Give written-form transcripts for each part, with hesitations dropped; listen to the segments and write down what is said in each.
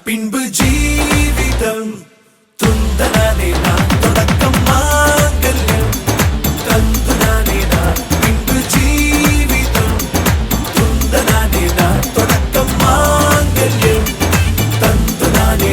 பின்பு ஜீவிதம் துந்தனானே நான் தொடக்கம் மாங்கல்யம் தந்துனானே நான் பின்பு ஜீவிதம் துந்தனானே நான் தொடக்கம் மாங்கல்யம் தந்துனானே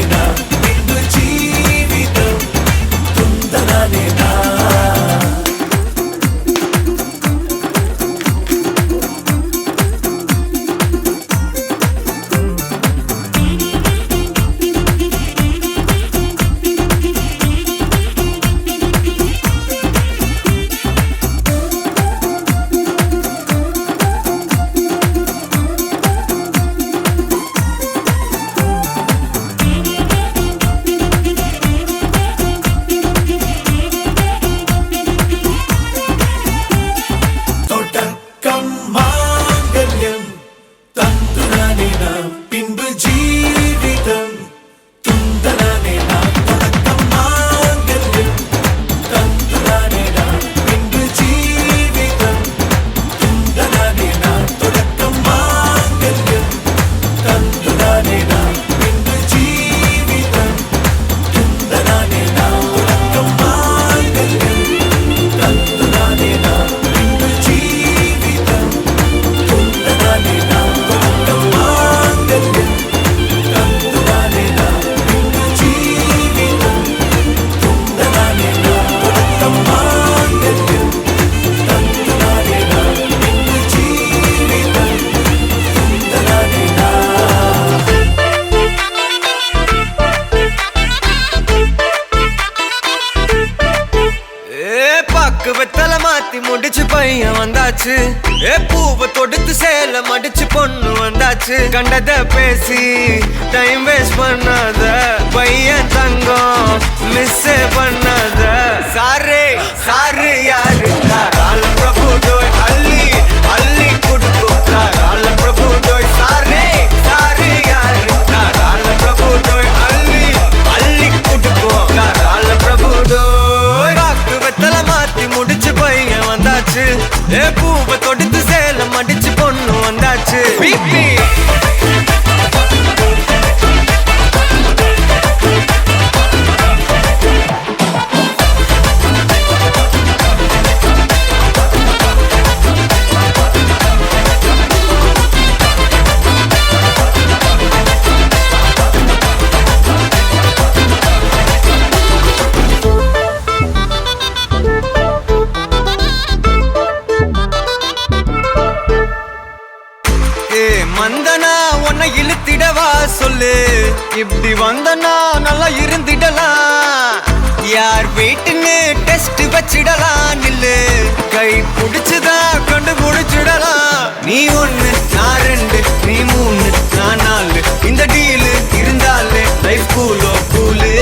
நான் பின்பு ஜீவிதம் துந்தனானே நான் பின்பு ஜீவிதம் துந்தனானே நான் தொடக்கம் மாங்கல்யம் தந்துனானே நான் பின்பு ஜீவிதம் துந்தனானே நான் தொடக்கம் மாங்கல்யம் தந்துனானே நான் பின்பு ஜீவிதம் துந்தனானே நான் தொடக்கம் மாங்கல்யம் தந்துனானே நான் பின்பு ஜீவிதம் துந்தனானே நான் வெத்தலை மாத்தி முடிச்சு பையன் வந்தாச்சு. பூவை தொடுத்து சேல மடிச்சு பொண்ணு வந்தாச்சு. கண்டத பேசி டைம் வேஸ்ட் பண்ணாத பையன் தங்கம் மிஸ் பண்ணாத. சாரு சாரு யாரு கால பிரபு டோய் அள்ளி அள்ளி குடுக்கும் கால பிரபு டோய். சாரே சாரு யாரு கால பிரபு டோய் அள்ளி அள்ளி குடுக்கும் கால பிரபு டோய். பாக்கு வெத்தலை மாத்தி முடிச்சு பையன் வந்தாச்சு. பூவை தொடுத்து சேல மடிச்சு பொண்ணு வந்தாச்சு. பிபி இப்படி வந்தனா நல்லா இருந்திடலாம். யார் வீட்டுன்னு டெஸ்ட் வச்சிடலாம். நில்லு கை புடிச்சுதா கண்டு புடிச்சிடலாம். நீ ஒண்ணு நான் ரெண்டு நீ மூணு நான் நாலு இந்த டீலு இருந்தாலே லைஃப் கூலோ கூலு.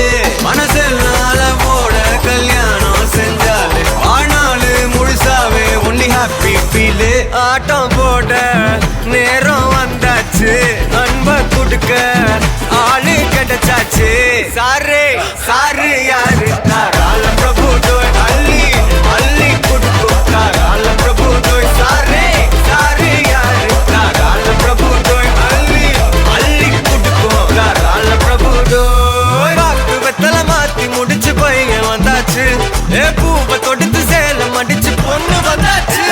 மனசெல்லாம் போட கல்யாணம் செஞ்சாலே ஆனாலு முழுசாவே ஒன்லி ஹாப்பி ஃபீலு. ஆட்டம் போட நேரம் வந்தாச்சு அன்ப கொடுக்க ஆளு கிடைச்சாச்சு. சாரு சாரு யாரு தாராள பிரபு தோய் அள்ளி அள்ளி கொடுக்கும் தாராள பிரபு தோய். சாரு சாரு யாரு தாராள பிரபு தோய் அள்ளி அள்ளி கொடுக்கும் தாராள பிரபு தோய். வாக்கு வெத்தல மாத்தி முடிச்சு பையன் வந்தாச்சு. பூவை தொடுத்து சேலம் அடிச்சு பொண்ணு வந்தாச்சு.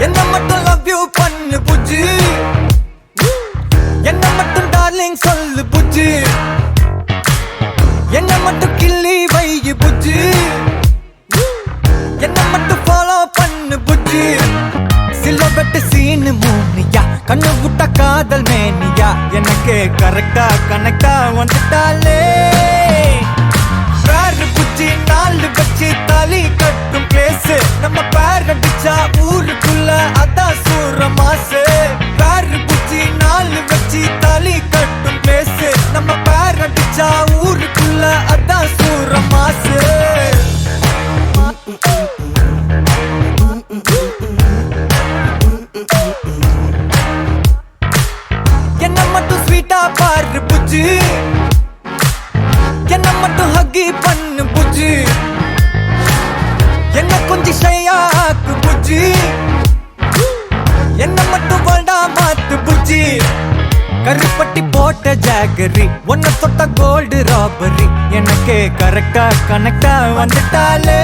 என்ன மட்டும் லவ் யூ பண்ணு புஜ்ஜி, என்ன மட்டும் டார்லிங் சொல்லு புஜ்ஜி, என்ன மட்டும் கிள்ளி வை புஜ்ஜி, என்ன மட்டும் ஃபாலோ பண்ணு புஜ்ஜி. சிலபெட்டு சீனு மூனியா கண்ணு விட்ட காதல் மேனியா எனக்கு கரெக்டா கனெக்டா வந்துட்டாலே. பேரு புஜ்ஜி நாலு வச்சு தாலி கட்டும் பிளேஸ் நம்ம பேர் அடிச்சா ஊருக்குள்ள அதான் சூர மாசு. பேரு புஜ்ஜி நாலு வச்சு தாலி கட்டும் பிளேஸ் நம்ம பேர் அடிச்சா ஊருக்குள்ள அதான் சூர மாசு. என்ன மட்டும் ஸ்வீட்டா பாரு புஜ்ஜி, என்ன மட்டும் ஹக்கி பண்ணு புஜ்ஜி, என்ன கொஞ்சம் ஷையாக்கு புஜ்ஜி, என்ன மட்டும் வேண்டா மாத்து புஜ்ஜி. கருப்பட்டி போட்ட ஜாகரி ஒன்ன தொட்ட கோல்டு ராபரி எனக்கு கரெக்டா கனெக்டா வந்துட்டாலே.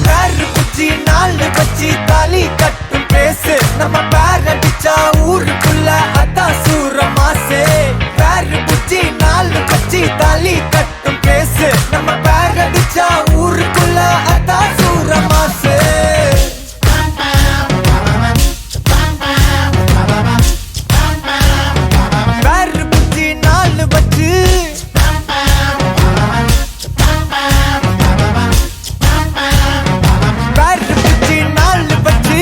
பேரு புஜ்ஜி நாலு வச்சு தாலி கட்டும் பேசு நம்ம பேர் அடிச்சா ஊருக்குள்ள அதான் சூர மாசே. பேரு புஜ்ஜி நாலு வச்சு தாலி கட்டும் பேசு நம்ம பேர் அடிச்சா ஊருக்குள்ள அதான் சூர மாசே. பேரு புஜ்ஜி நாலு வச்சு பேரு புஜ்ஜி நாலு வச்சு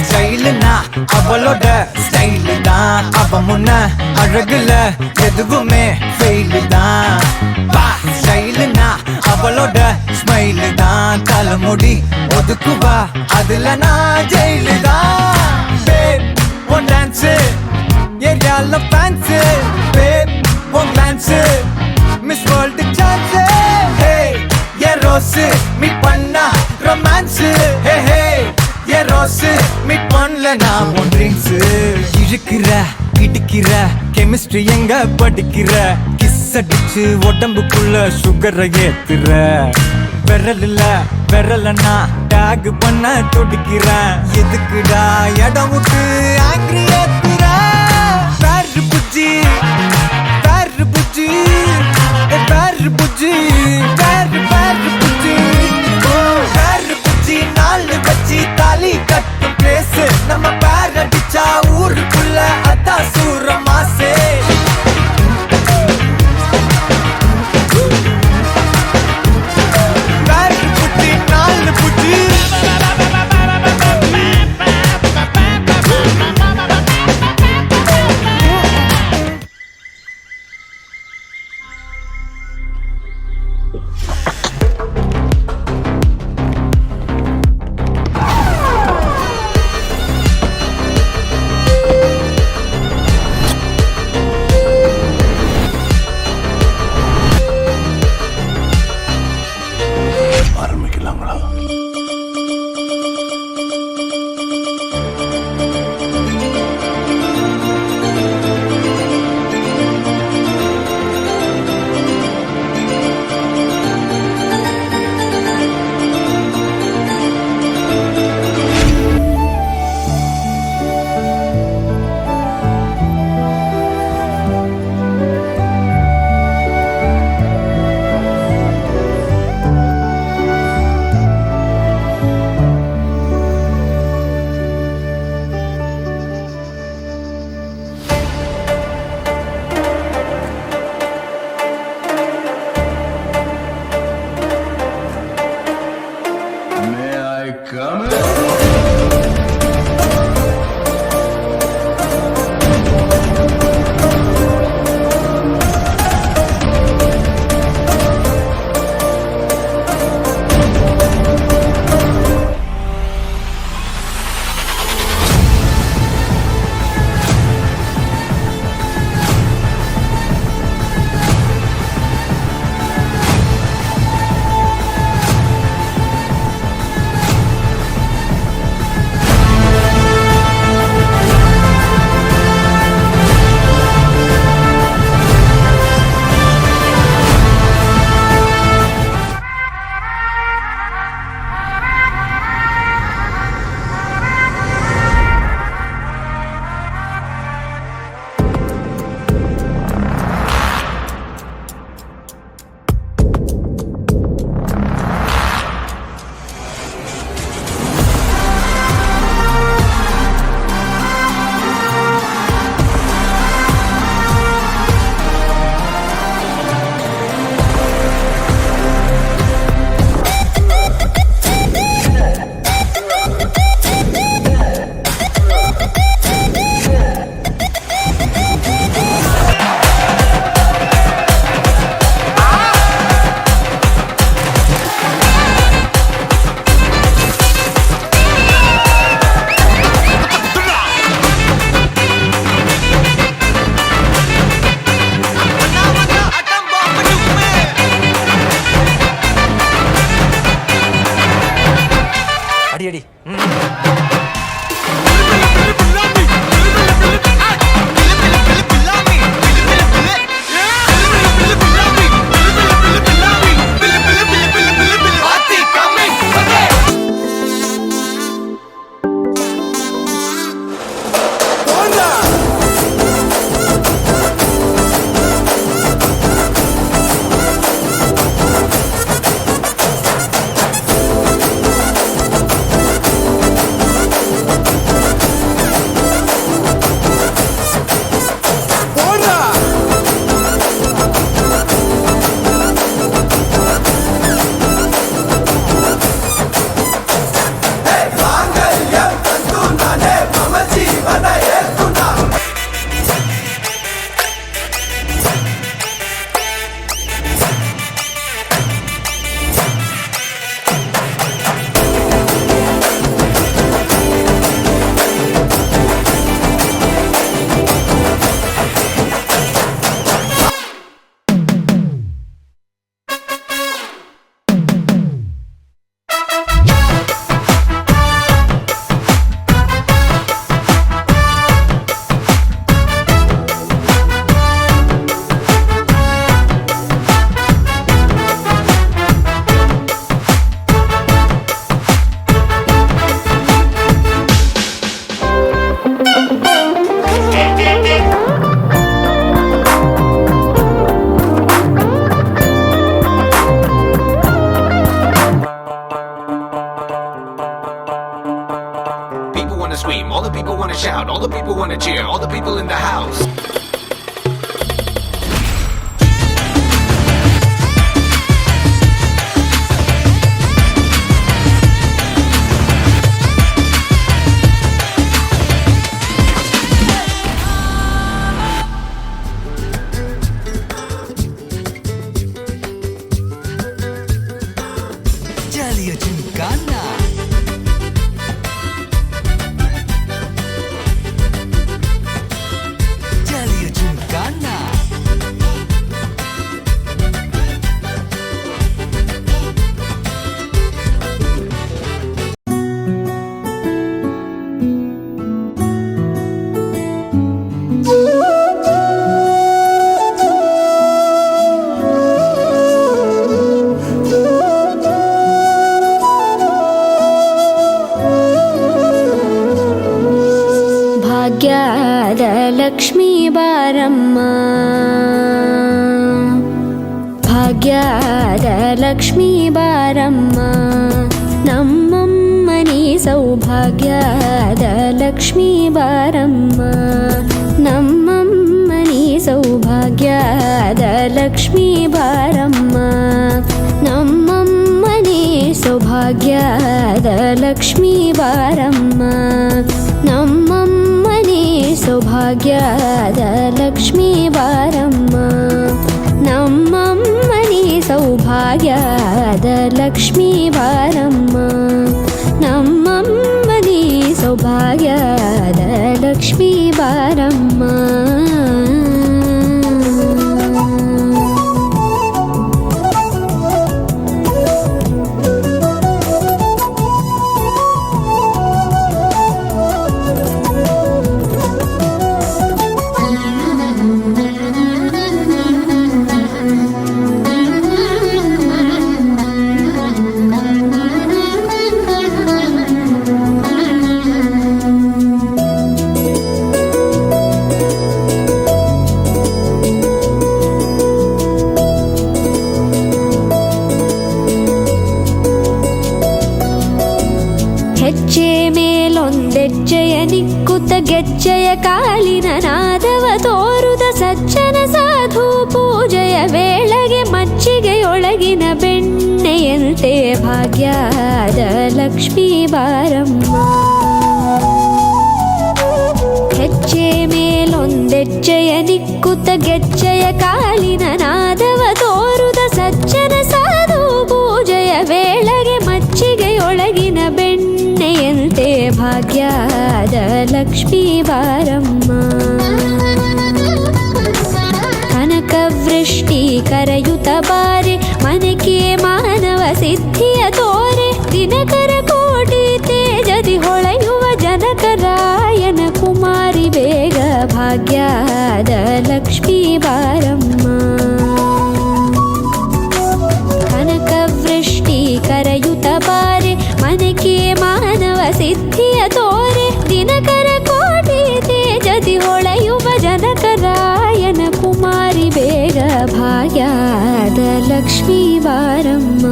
ஸ்டைலுனா அவளோட ஸ்டைலு தான். அவ முன்ன அழகுல எதுவுமே ஃபெயிலு தான். ஸ்டைலுனா அவளோட ஸ்மைலு தான். தலைமுடி ஒதுக்குவா அதுல நான் ஜெயிலு தான். பேப் ஒன் டான்ஸு ஏரியால fans. Babe one dance miss world chance. Hey a rose meet பண்ணா romance. Hey hey a rose meet பண்ணல நான் ஒன் ட்ரிங்க்ஸு. இழுக்கிற இடிக்கிற கெமிஸ்ட்ரி எங்க படிக்கிற கிஸ் அடிச்சு உடம்புக்குள்ள சுகரை ஏத்துற. விரல்ல விரலன்னா டேக் பண்ண துடிக்கிறேன். எதுக்குடா இடம் விட்டு ஆங்கிரி ஏத்துற. பேரு புஜ்ஜி பேரு புஜ்ஜி பேரு புஜ்ஜி பேரு பேரு புஜ்ஜி. பேரு புஜ்ஜி நாலு வச்சு தாலி கட்டும் பிளேஸ் நம்ம பேர் அடிச்சா ஊருக்குள்ள அதான் சூர மாசே. பேரு புஜ்ஜி நாலு Bujji wanna shout, all the people wanna cheer, all the people in the house. जालिया झुमकाना जालिया झुमकाना ಭಾಗ್ಯದ ಲಕ್ಷ್ಮೀ ಬಾರಮ್ಮ ಭಾಗ್ಯದ ಲಕ್ಷ್ಮೀ ಬಾರಮ್ಮ ನಮ್ಮಮ್ಮನಿ ಸೌಭಾಗ್ಯದ ಲಕ್ಷ್ಮೀ ಬಾರಮ್ಮ ನಮ್ಮಮ್ಮನಿ ಸೌಭಾಗ್ಯದ ಲಕ್ಷ್ಮೀ ಬಾರಮ್ಮ ನಮ್ಮಮ್ಮನಿ ಸೌಭಾಗ್ಯದ ಲಕ್ಷ್ಮೀ ಬಾರಮ್ಮ ನಮ್ಮಮ್ಮನಿ ಸೌಭಾಗ್ಯದ ಲಕ್ಷ್ಮೀ ಬಾರಮ್ಮ ನಮ್ಮಮ್ಮನಿ ಸೌಭಾಗ್ಯದ ಲಕ್ಷ್ಮೀ ಬಾರಮ್ಮ ನಮ್ಮಮ್ಮನಿ ಸೌಭಾಗ್ಯದ ಲಕ್ಷ್ಮೀ ಬಾರಮ್ಮ ಹೆಜ್ಜೆ ಮೇಲೊಂದೆಜ್ಜೆಯ ನಿಕ್ಕುತ್ತ ಗೆಜ್ಜೆಯ ಕಾಲಿನ ನಾದವ ತೋರುದ ಸಜ್ಜನ ಸಾಧು ಪೂಜೆಯ ವೇಳೆಗೆ ಮಜ್ಜಿಗೆಯೊಳಗಿನ ಬೆಣ್ಣೆಯಂತೆ ಭಾಗ್ಯದ ಲಕ್ಷ್ಮೀ ಬಾರಮ್ಮ ಹೆಜ್ಜೆ ಮೇಲೊಂದೆಜ್ಜೆಯ ನಿಕ್ಕುತ್ತ ಗೆಜ್ಜೆಯ ಕಾಲಿನ ನಾದವ ತೋರುದ ಸಜ್ಜನ ಸಾಧು ಪೂಜೆಯ ವೇಳೆಗೆ ಮಜ್ಜಿಗೆಯೊಳಗಿನ ಬೆಣ್ಣೆಯಂತೆ ಭಾಗ್ಯದ ಲಕ್ಷ್ಮೀ ಬಾರಮ್ಮ ಕನಕ ವೃಷ್ಟಿ ಕರೆಯುತ್ತ ಬಾರೆ ಮನಕೆ ಮಾನವ ಸಿದ್ಧಿಯ ತೋರೆ ದಿನಕರ ಕೋಟಿ ತೇಜದಿ ಹೊಳೆಯುವ ಜನಕರಾಯನ ಕುಮಾರಿ ಬೇಗ ಭಾಗ್ಯದ ಲಕ್ಷ್ಮೀ ಬಾರಮ್ಮ ಕನಕ ವೃಷ್ಟಿ ಕರೆಯುತ್ತ ಬಾರೆ ಮನಕೆ ಮಾನವ ಸಿದ್ಧಿಯ ತೋರೆ ದಿನಕರ ಕೋಟಿ ತೇಜದಿ ಹೊಳೆಯುವ ಜನಕರಾಯನ ಕುಮಾರಿ ಬೇಗ ಭಾಗ್ಯದ ಲಕ್ಷ್ಮೀ ಬಾರಮ್ಮ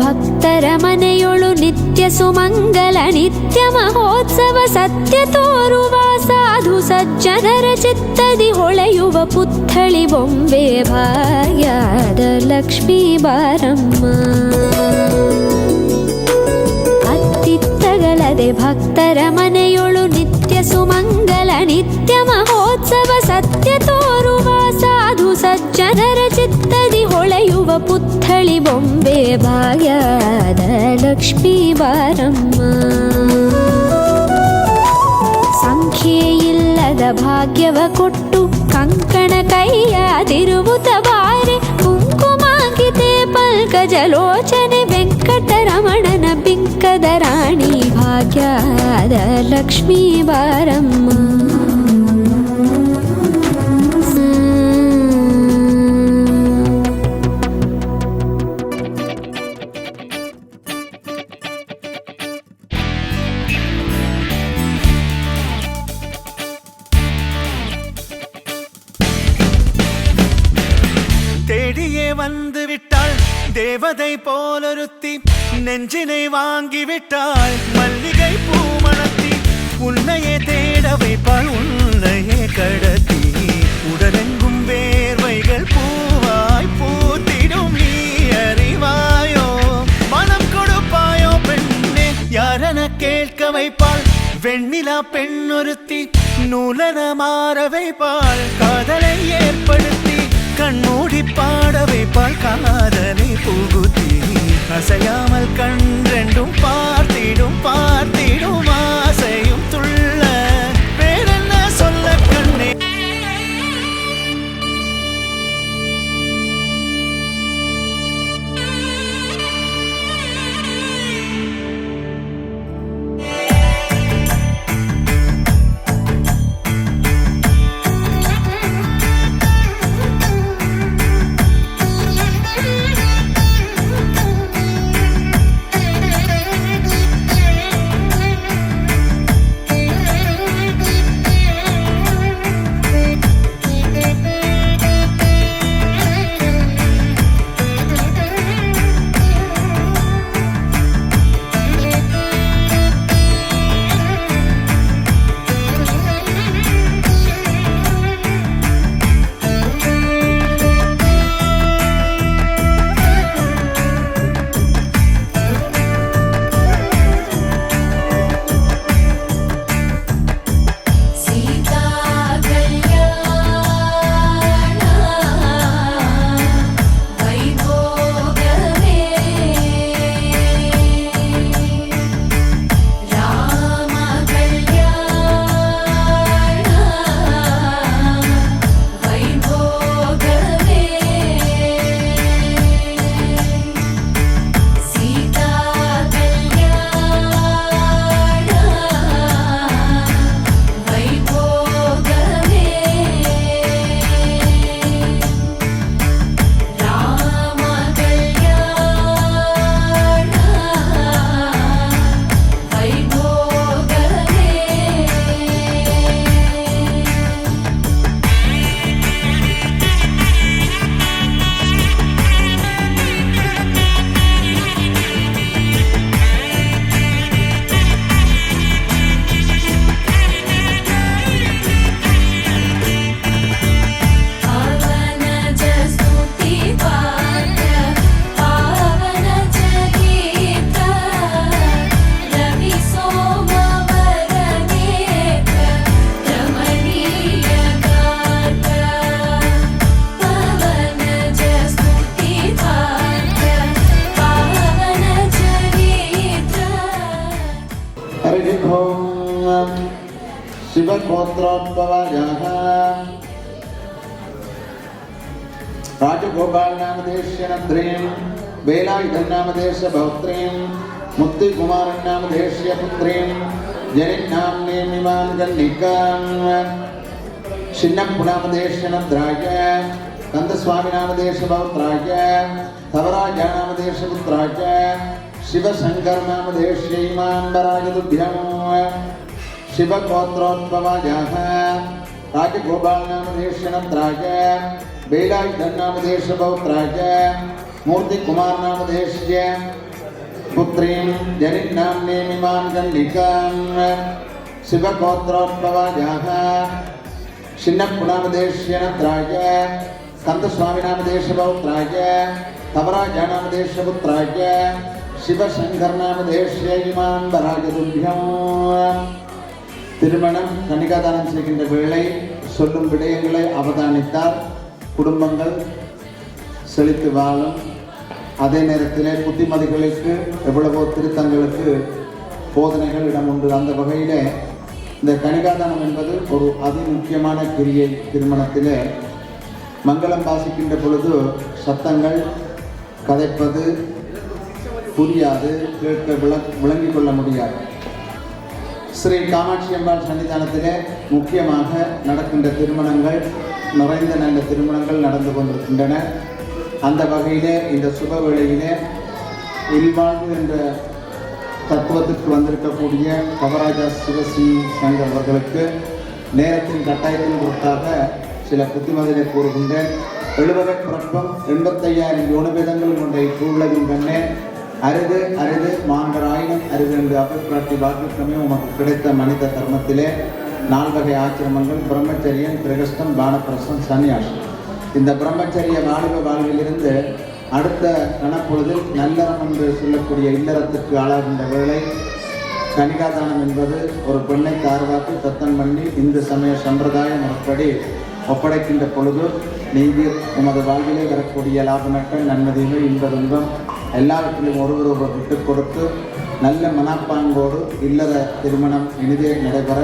ಭಕ್ತರ ಮನೆಯೊಳು ನಿತ್ಯ ಸುಮಂಗಲ ನಿತ್ಯ ಮಹೋತ್ಸವ ಸತ್ಯ ತೋರುವ ಸಾಧು ಸಜ್ಜನರ ಚಿತ್ತದಿ ಹೊಳೆಯುವ ಪುತ್ಥಳಿ ಬೊಂಬೆ ಭಾಗ್ಯದ ಲಕ್ಷ್ಮೀ ಬಾರಮ್ಮ ಅತ್ತಿತ್ತಗಲದೆ ಭಕ್ತರ ಮನೆಯೊಳು ನಿತ್ಯ ಸುಮಂಗಲ ನಿತ್ಯ ಮಹೋತ್ಸವ ಸತ್ಯ ತೋರುವ ಸಾಧು ಸಜ್ಜನರ ಚಿತ್ತದಿ ಹೊಳೆಯುವ ಪುತ್ಥಳಿ ಬೊಂಬೆ ಭಾಗ್ಯದ ಲಕ್ಷ್ಮೀ ಬಾರಮ್ಮ ಸಂಖ್ಯೆಯಿಲ್ಲದ ಭಾಗ್ಯವ ಕೊಟ್ಟು ಕಂಕಣ ಕೈಯ ತಿರುವುತ ಬಾರೆ ಕುಂಕುಮಾಂಕಿತ ಪಂಕಜಲೋಚನೆ ವೆಂಕಟರಮಣನ ಬಿಂಕದ ರಾಣಿ ಭಾಗ್ಯದ ಲಕ್ಷ್ಮೀ ಬಾರಮ್ಮ. தேடியே வந்து விட்டாள் தேவதை போலொருத்தி, நெஞ்சினை வாங்கி விட்டாள் மல்லிகை பூமணத்தி. உன்னையே தேட வைப்பாள் உன்னையே கடத்தி, உடலெங்கும் வேர்வைகள் பூவாய் பூத்திடும் நீ அறிவாயோ. மனம் கொடுப்பாயோ பெண்ணே யாரென கேட்க வைப்பாள் வெண்ணிலா பெண்ணொருத்தி, நூலன மாற வைப்பாள் காதலை ஏற்படுத்தி. கண்மூடி பாட வைப்பாள் காதலை புகுத்தி, அசையாமல் கண்ரெண்டும் பார்த்திடும் பார்த்திடும் ஆசையும் துள்ள. வேறென்ன சொல்ல கண்ணே. शिवगोत्रोद्भवजाः राजगोपाल नामधेयस्य नद्रीं वेलायुधं नामधेयस्य भौत्रीं मुक्तिकुमारं नामधेयस्य पुत्रीं जनिन्नाम्नीमिमां गण्डिकां छिन्नप्पुनामधेयस्य नद्राय कन्दस्वामी नामधेयस्य भौत्राय धवराजा नामधेयस्य पुत्राय शिवशंकर नामधेयस्य इमाम्बराय तुभ्यं शिवगोत्रोद्भवजाः राजगोपाल नामधेयस्य नद्राय वेलायुधं नामधेयस्य भौत्राय मूर्तिकुमार नामधेयस्य पुत्रीं जनिन्नाम्नीमिमां गण्डिकां शिवगोत्रोद्भवजाः छिन्नप्पुनामधेयस्य नद्राय कन्दस्वामी नामधेयस्य भौत्राय धवराजा नामधेयस्य पुत्राय शिवशंकर नामधेयस्य इमाम्बराय तुभ्यं திருமணம் கன்னிகாதானம் செய்கின்ற வேளை சொல்லும் விடயங்களை அவதானித்தார் குடும்பங்கள் செழித்து வாழும். அதே நேரத்தில் புத்திமதிகளுக்கு எவ்வளவோ திருத்தங்களுக்கு போதனைகள் இடம் உண்டு. அந்த வகையில் இந்த கன்னிகாதானம் என்பது ஒரு அதிமுக்கியமான கிரியை. திருமணத்தில் மங்களம் வாசிக்கின்ற பொழுது சத்தங்கள் கதைப்பது புரியாது, கேட்க விளங்கிக் கொள்ள முடியாது. ஸ்ரீ காமாட்சி அம்பாள் சன்னிதானத்திலே முக்கியமாக நடக்கின்ற திருமணங்கள், நிறைந்த நல்ல திருமணங்கள் நடந்து கொண்டிருக்கின்றன. அந்த வகையிலே இந்த சுப வேளையிலே இல்வாழ்வு என்ற தத்துவத்துக்கு வந்திருக்கக்கூடிய கவராஜா சிவசி சங்கர் அவர்களுக்கு நேரத்தின் கட்டாயத்தின் பொறுத்தாக சில புத்திமதிகளை கூறுகின்றேன். 70 பிறப்பம் 85,000 யோனபேதங்கள் கொண்ட இப்புலகின் கண்ணே அரிது அரிது மாங்கராயினும் அரிது என்று அபிப்பிராட்டி வாக்கியமே உமக்கு கிடைத்த மனித தர்மத்திலே 4 வகை ஆசிரமங்கள்: பிரம்மச்சரியம், கிரகஸ்தம், பானப்பிரசம், சன்னியாசம். இந்த பிரம்மச்சரிய வாலிப வாழ்விலிருந்து அடுத்த கணப்பொழுதில் நல்லறம் என்று சொல்லக்கூடிய இல்லறத்துக்கு ஆளாகின்ற வேளை கனிகாதானம் என்பது ஒரு பெண்ணை தார்வாக்கு தத்தம் பண்ணி இந்து சமய சம்பிரதாய முறைப்படி ஒப்படைக்கின்ற பொழுது நீங்கள் உமது வாழ்விலே வரக்கூடிய லாப நட்டம், நன்மதிகள், இன்ப துன்பம் எல்லாவற்றிலும் ஒருவர் விட்டு கொடுத்து நல்ல மனப்பாங்கோடு இல்லற திருமணம் இனிதே நடைபெற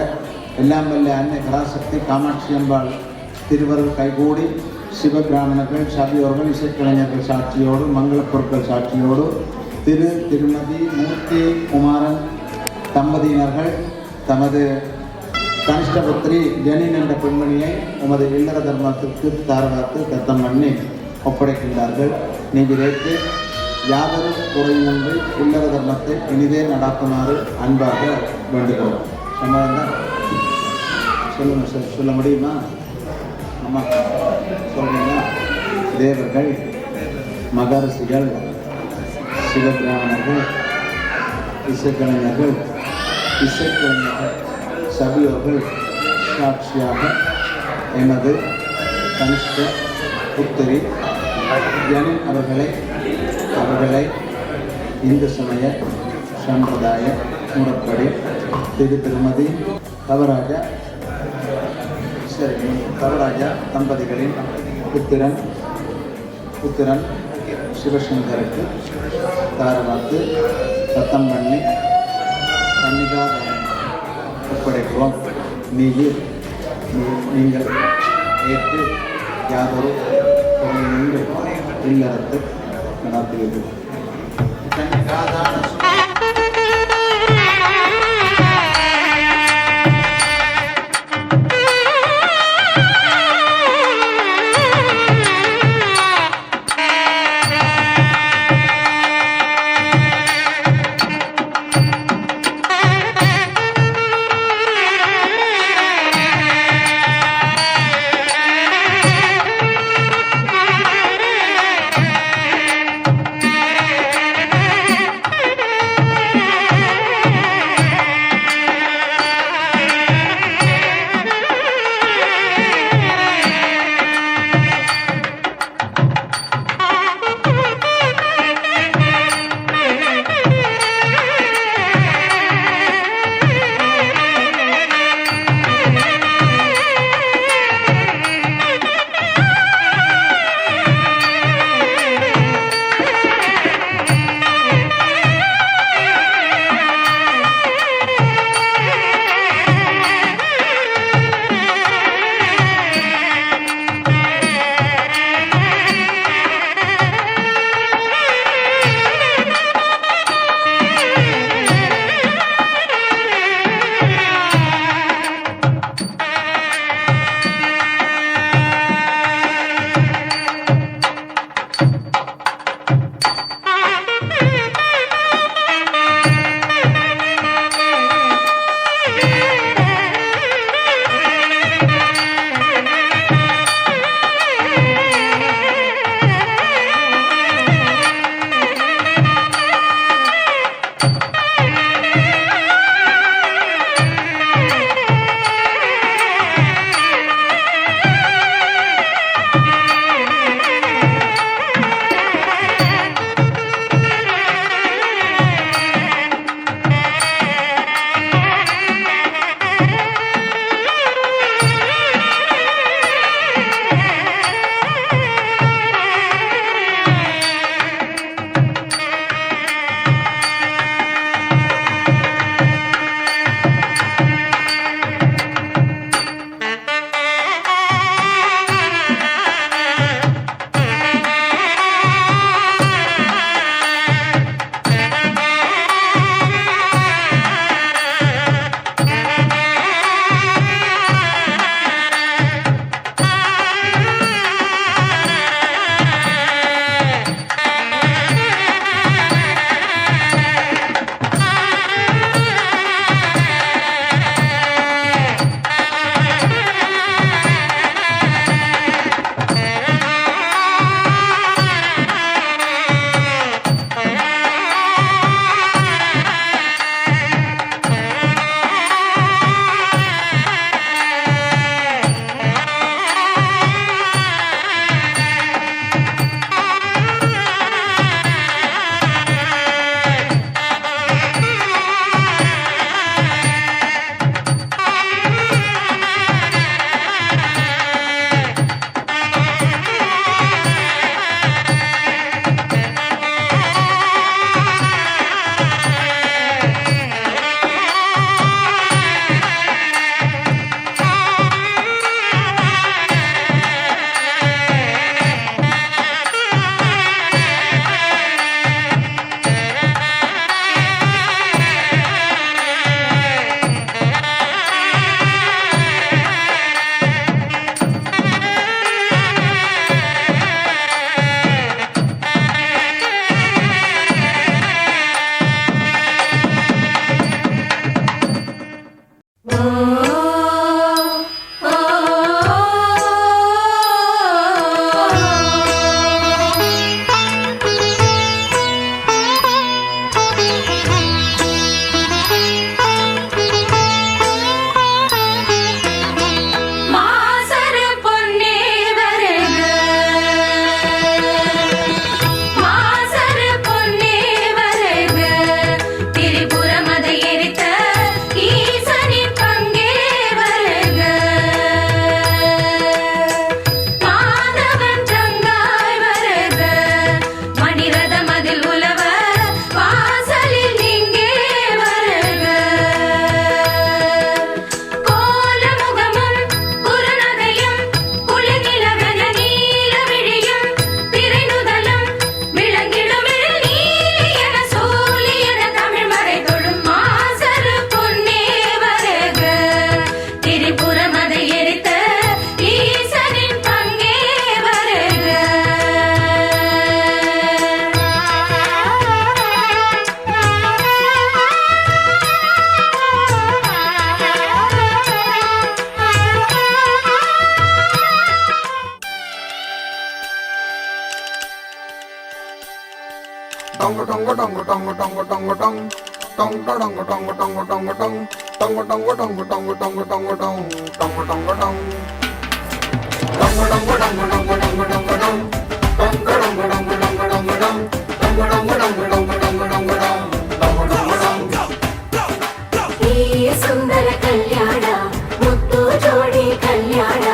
எல்லாம் வல்ல அன்னை பராசக்தி காமாட்சி அம்பாள் திருவருள் கைகூடி சிவபிராமணர்கள், சபையோர்கள், இசைக்கலைஞர்கள் சாட்சியோடு, மங்கள பொருட்கள் சாட்சியோடு திருமதி மூர்த்தி குமாரன் தம்பதியினர்கள் தமது கனிஷ்டபுத்திரி ஜெனின் என்ற பெண்மணியை உமது இல்லற தர்மத்திற்கு தாரவாத்து தத்தம் பண்ணி ஒப்படைக்கின்றார்கள். நீங்கள் ஏற்று யாதொரு குறையின்றி இல்லற தர்மத்தை இனிதே நடாத்துமாறு அன்பாக வேண்டுகிறோம். சம்மதம் சொல்லுங்கள் சார், சொல்ல முடியுமா? ஆமாம் சொல்றீங்களா? தேவர்கள், மகரிஷிகள், சிவபிராமணர்கள், இசைக்கலைஞர்கள், சபையோர்கள் சாட்சியாக எமது கனிஷ்ட புத்திரி ஜனின் அவர்களை இந்து சமய சம்பிரதாய முறைப்படி திருமதி கவராஜா தம்பதிகளின் புத்திரன் சிவசங்கருக்கு தாரவாத்து சத்தம் பண்ணி கன்னிகாதானம் ஒப்படைக்கிறோம். நீங்கள் ஏற்று யாதொரு பொருளின்றி இல்லறத்தை நடத்துவீர்கள். ಸುಂದರ ಕಲ್ಯಾಣ ಮುತ್ತು ಜೋಡಿ ಕಲ್ಯಾಣ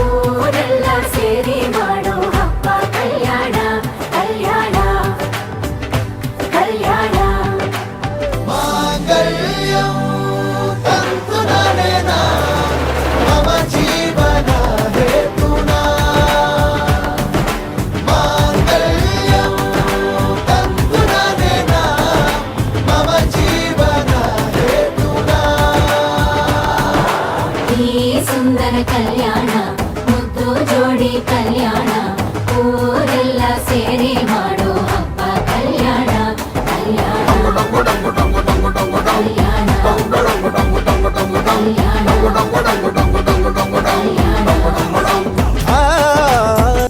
ಊರೆಲ್ಲ ಸೇರಿ ಮಾಡೋ ಹಬ್ಬ ಕಲ್ಯಾಣ ಕಲ್ಯಾಣ ಕಲ್ಯಾಣ ಮಾಂಗಲ್ಯಂ ತಂತು ನರೇನ ಮಮ ಜೀವನ ಹೇತುನಾ ಮಾಂಗಲ್ಯಂ ತಂತು ನರೇನ ಮಮ ಜೀವನ ಹೇತುನಾ ಈ ಸುಂದರ ಕಲ್ಯಾಣ ಮುತ್ತು ಜೋಡಿ ಕಲ್ಯಾಣ ಊರೆಲ್ಲ ಸೇರಿ ಮಾಡೋ ಹಬ್ಬ ಕಲ್ಯಾಣ ಕಲ್ಯಾಣ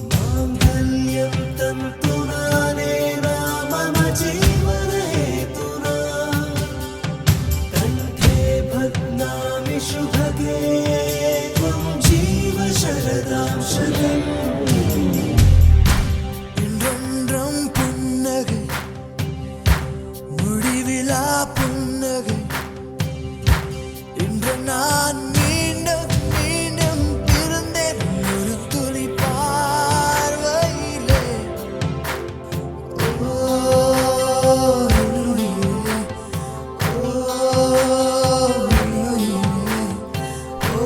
ಮಾಂಗಲ್ಯಂ ತಂತು ನರೇನ ಮಮ ಜೀವನ ಹೇತುನಾ ಕಂಠೆ ಭಗ್ನಾಮಿ ಶುಭಗೆ ತ್ವಂ ಜೀವ ಶರದಾಂ ಶತಂ என்றென்றும் புன்னகை முடிவிலா புன்னகை இன்று நான் மீண்டும் மீண்டும் பிறந்தேன் ஒரு துளி பார்வையிலே ஓ என்னுயிரே, ஓ என்னுயிரே, ஓ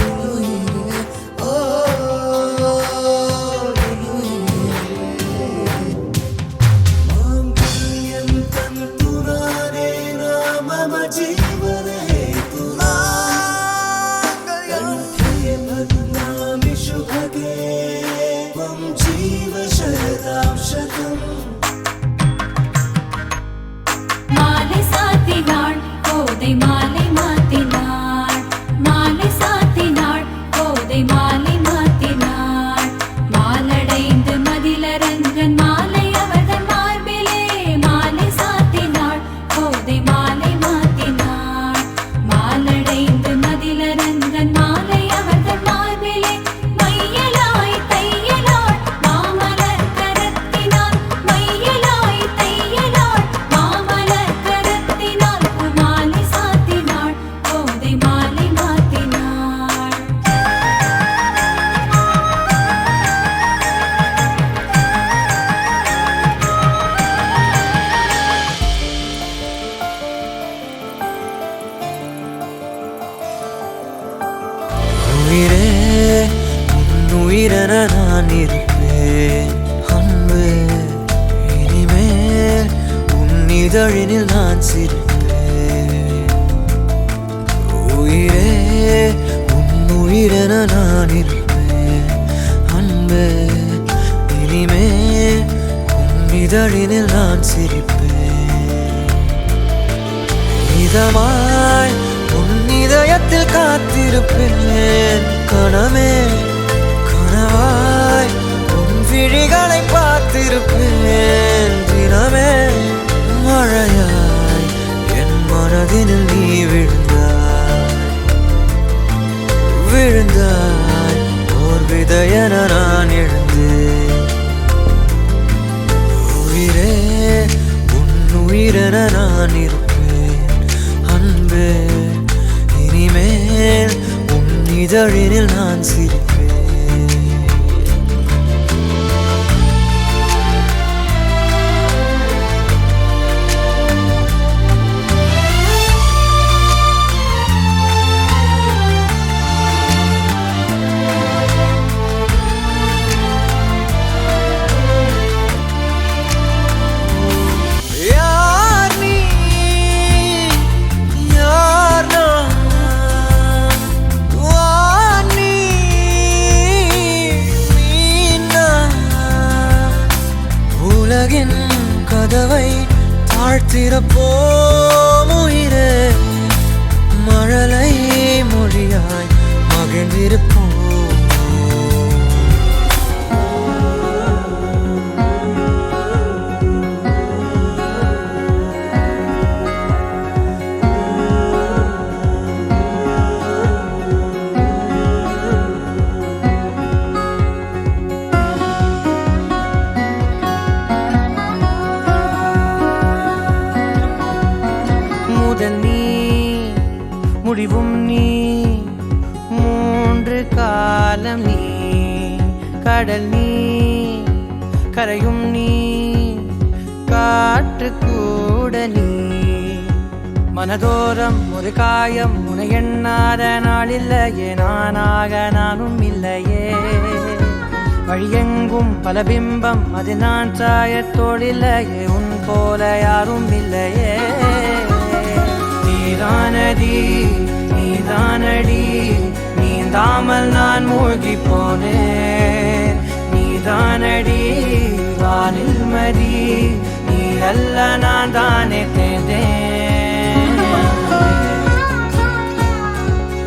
என்னுயிரே, ஓ என்னுயிரே. மாங்கல்யம் தந்து நானேன மம ஜீவன ಹೇತುನಾ ಕಂಠೆ ಭಗ್ನಾಮಿ ಶುಭಗೆ ತ್ವಂ ಜೀವ ಶರದಾಂ ಶತಂ மாலை சாத்தினாள் கோதை மாலை மாத்தினாள் மாலை சாத்தினாள் கோதை மாலை மாத்தினாள் மாலடைந்து மதிலரங்கன் மாலை அவர்கள் மார்பிலே மாலை சாத்தினாள் கோதை மாலை மாத்தினாள் மாலடைந்து மதிலரங்கன் மாலை அவர்கள் மார்பிலே மையலாய் தையலாள் மாமலர் கரத்தினாள் மையலாய் தையலாள் மாமலர் கரத்தினாள் மாலை சாத்தினாள் கோதை மாலை மாத்தினாள் உயிரே உன் உயிரென நான் இருப்பேன் அன்பு இனிமேல் உன் இதழினில் நான் சிரிப்பேன் உயிரே உன் உயிரென நான் இருப்பேன் அன்பு இனிமேல் உன் இதழினில் நான் சிரிப்பேன் இதமாய் உன் இதயத்தில் காத்திருப்பேன் கனமே கனவாய் உன் விழிகளை பார்த்திருப்பேன் தினமே மழையாய் என் மனதினில் நீ விழுந்தாய் விழுந்தாய் ஓர் விதையென நான் எழுந்தேன் உயிரே உன் உயிரென நான் இருப்பேன் அன்பே இனிமேல் உன் இதழினில் நான் சிரிப்பேன் யார் நீ யார் நான் வா நீ நான் உலகின் கதவை தாழ்த்திறப்போம் உயிரே மழலை மொழியாய் மகிழ்ந்திருப்போம் காலம் நீ கடல் நீ கரையும் நீ காற்று கூட நீ மனதோரம் ஒரு காயம் உன எண்ணாத நாளில்லையே நானாக நானும் இல்லையே வழியெங்கும் பல பிம்பம் அது நான் சாயத்தோடில்லையே உன் போல யாரும் இல்லையே நீதானடி நீதானடி நீந்தாமல் நான் மூழ்கி போனேன் நீதானடி வானில் மதி நீ அல்ல நான் தானே தேர்ந்தேன்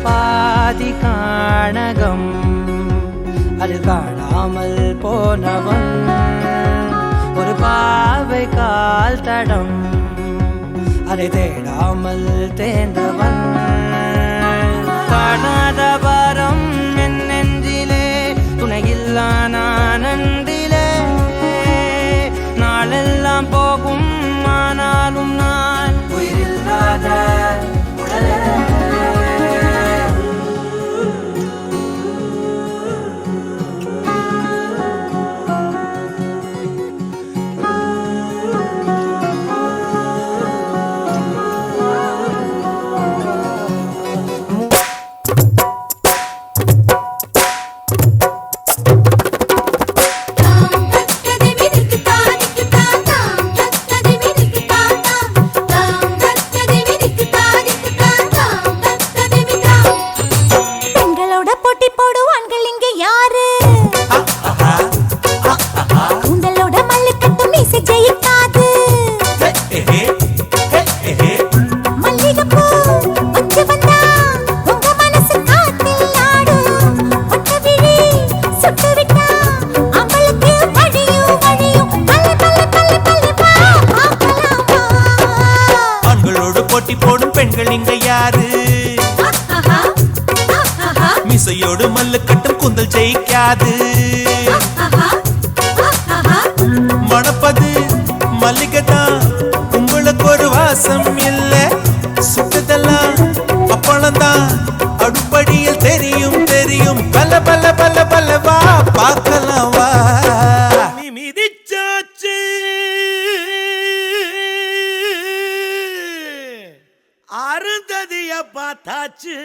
பாதி காணகம் அது காணாமல் போனவன் ஒரு பாவை கால் தடம் அதை தேடாமல் தேர்ந்தவன் காணாத பாரம் என் நெஞ்சிலே துணையில்லா நான் அன்றிலே நாளெல்லாம் போகும் ஆனாலும் நான் உயிரில்லாத உடலே மிசையோடு மல்லு கட்டும் குந்தல் ஜெயிக்காது மணப்பது மல்லிகைதான் உங்களுக்கு ஒரு வாசம் இல்ல சுட்டதெல்லாம் அப்பளம்தான் அடுப்படியில் தெரியும் தெரியும் பல பல பல பல வா பார்க்கலாம் வா மிதிச்சாச்சு அருந்ததிய பார்த்தாச்சு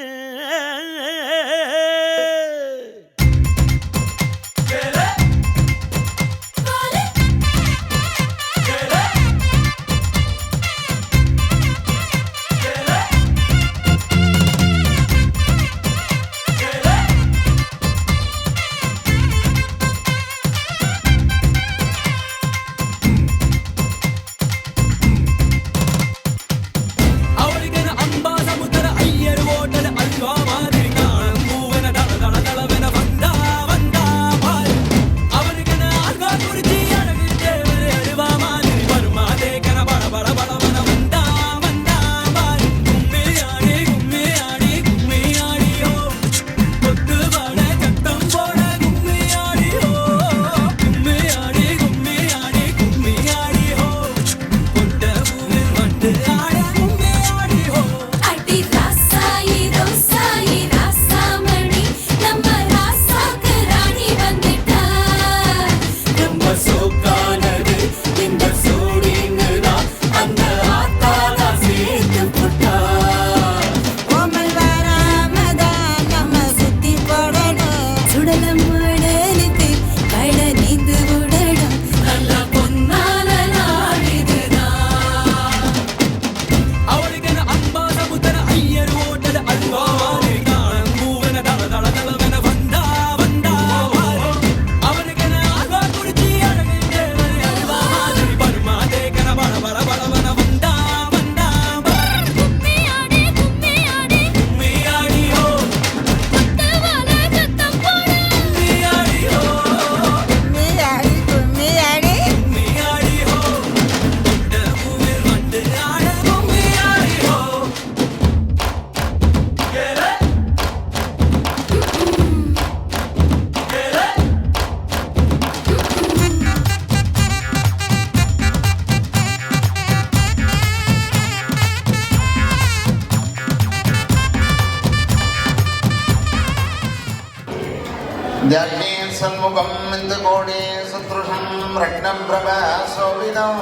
ध्याये सन्मुखं इन्दुकोणे सदृशं रत्नप्रभासोभिदं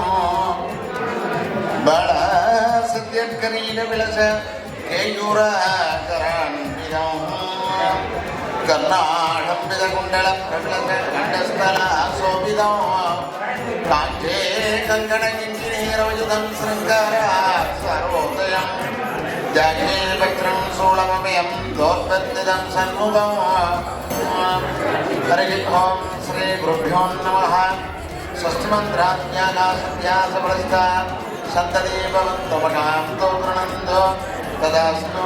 बाळसद्यत्करीडविलस केयूराकरान्विदं कर्णाढम्बितकुण्डलप्रविलस कण्ठस्थलाशोभिदं काञ्चे कङ्कणकिञ्चिनीरवयुधं शृङ्गारात् सर्वोदयं ध्याये वक्त्रं शूलमभयं दोर्बन्धितं सन्मुखं हरिः ओं श्री गुरुभ्यो नमः स्वस्तिमन्त्राज्ञानासत्यासप्रस्था सन्तति भवन्तु मकान्तो गृह्णन्तु तदास्तु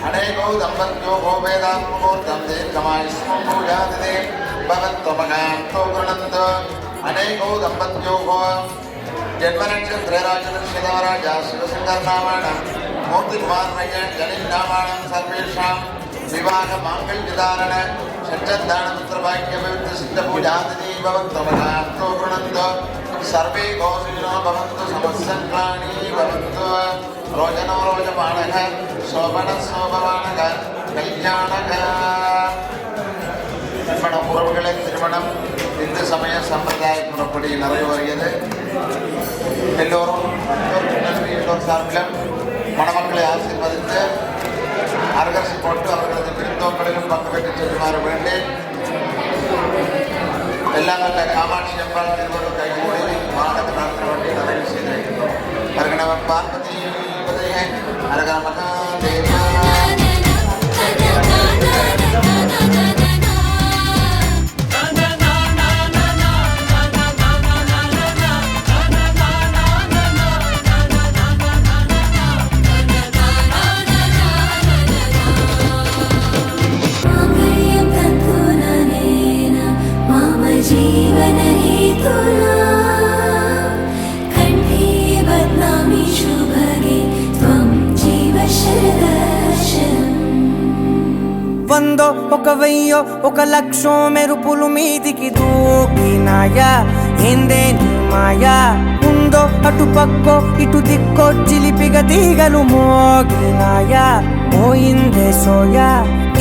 अनेको दम्पत्यो भोवेदात्मकोर्तं दीर्घमायुष्मं भूयादिते भवन्तु मकान्तो गृह्णन्तु अनेको दम्पत्यो भो जन्मनक्षत्रे राजदर्शिताराजा शिवशङ्करनामाणां मूर्तिकुमारमय्य जनिन्नामाणां सर्वेषां विवाह माङ्गल्यधारण षट्चन्दानपुत्रभाग्यपवित्रसिद्धपूजादिनी भवन्तु मकान्तो गृह्णन्तु सर्वे गोषिणो भवन्तु समस्सङ्क्राणी भवन्तु रोचनो रोचमाणः शोभनः शोभमाणः कल्याणः திருமண திருமணம் இந்து சமய சம்பிரதாய முறைப்படி நிறைவேறியது. எல்லோரும் எல்லோர் சார்பிலும் மணமக்களை ஆசீர்வதித்து அரகரசி போட்டு அவர்களது விருந்தோம்பலிலும் பங்கு பெற்று செல்லுமாறு வேண்டி எல்லாம் நல்ல காமாட்சி அம்பாள் திருவள்ளுவர் கைகூடி மாணவ நடத்த வேண்டி நிறைவு செய்தேன். அரகணவன் பார்வதி அரகர மகாதேவா వందో ఒక వెయ్యో ఒక లక్షో మెరుపులు మీదికి దూకినాయా ఏందే నీ మాయా ఉందో అటు పక్కో ఇటు దిక్కో చిలిపిగ తీగలు మోగినాయా పోయిందే సోయా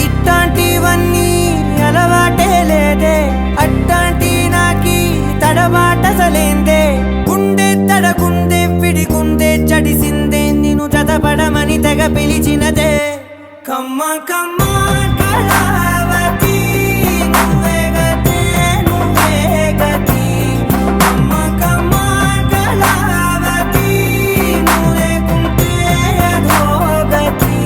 ఇట్లాంటివన్నీ అలవాటే లేదే అట్లాంటి నాకి తడబాటసలేందే గుండె తడగుందే విడిగుందే చడిసిందే నిన్ను చదపడమని తెగ పిలిచినదే కమ్మ కమ్మ కళావతి నువ్వే గతే నువ్వే గతి కమ్మ కమ్మ కళావతి నువ్వు లేకుంటే అధోగతి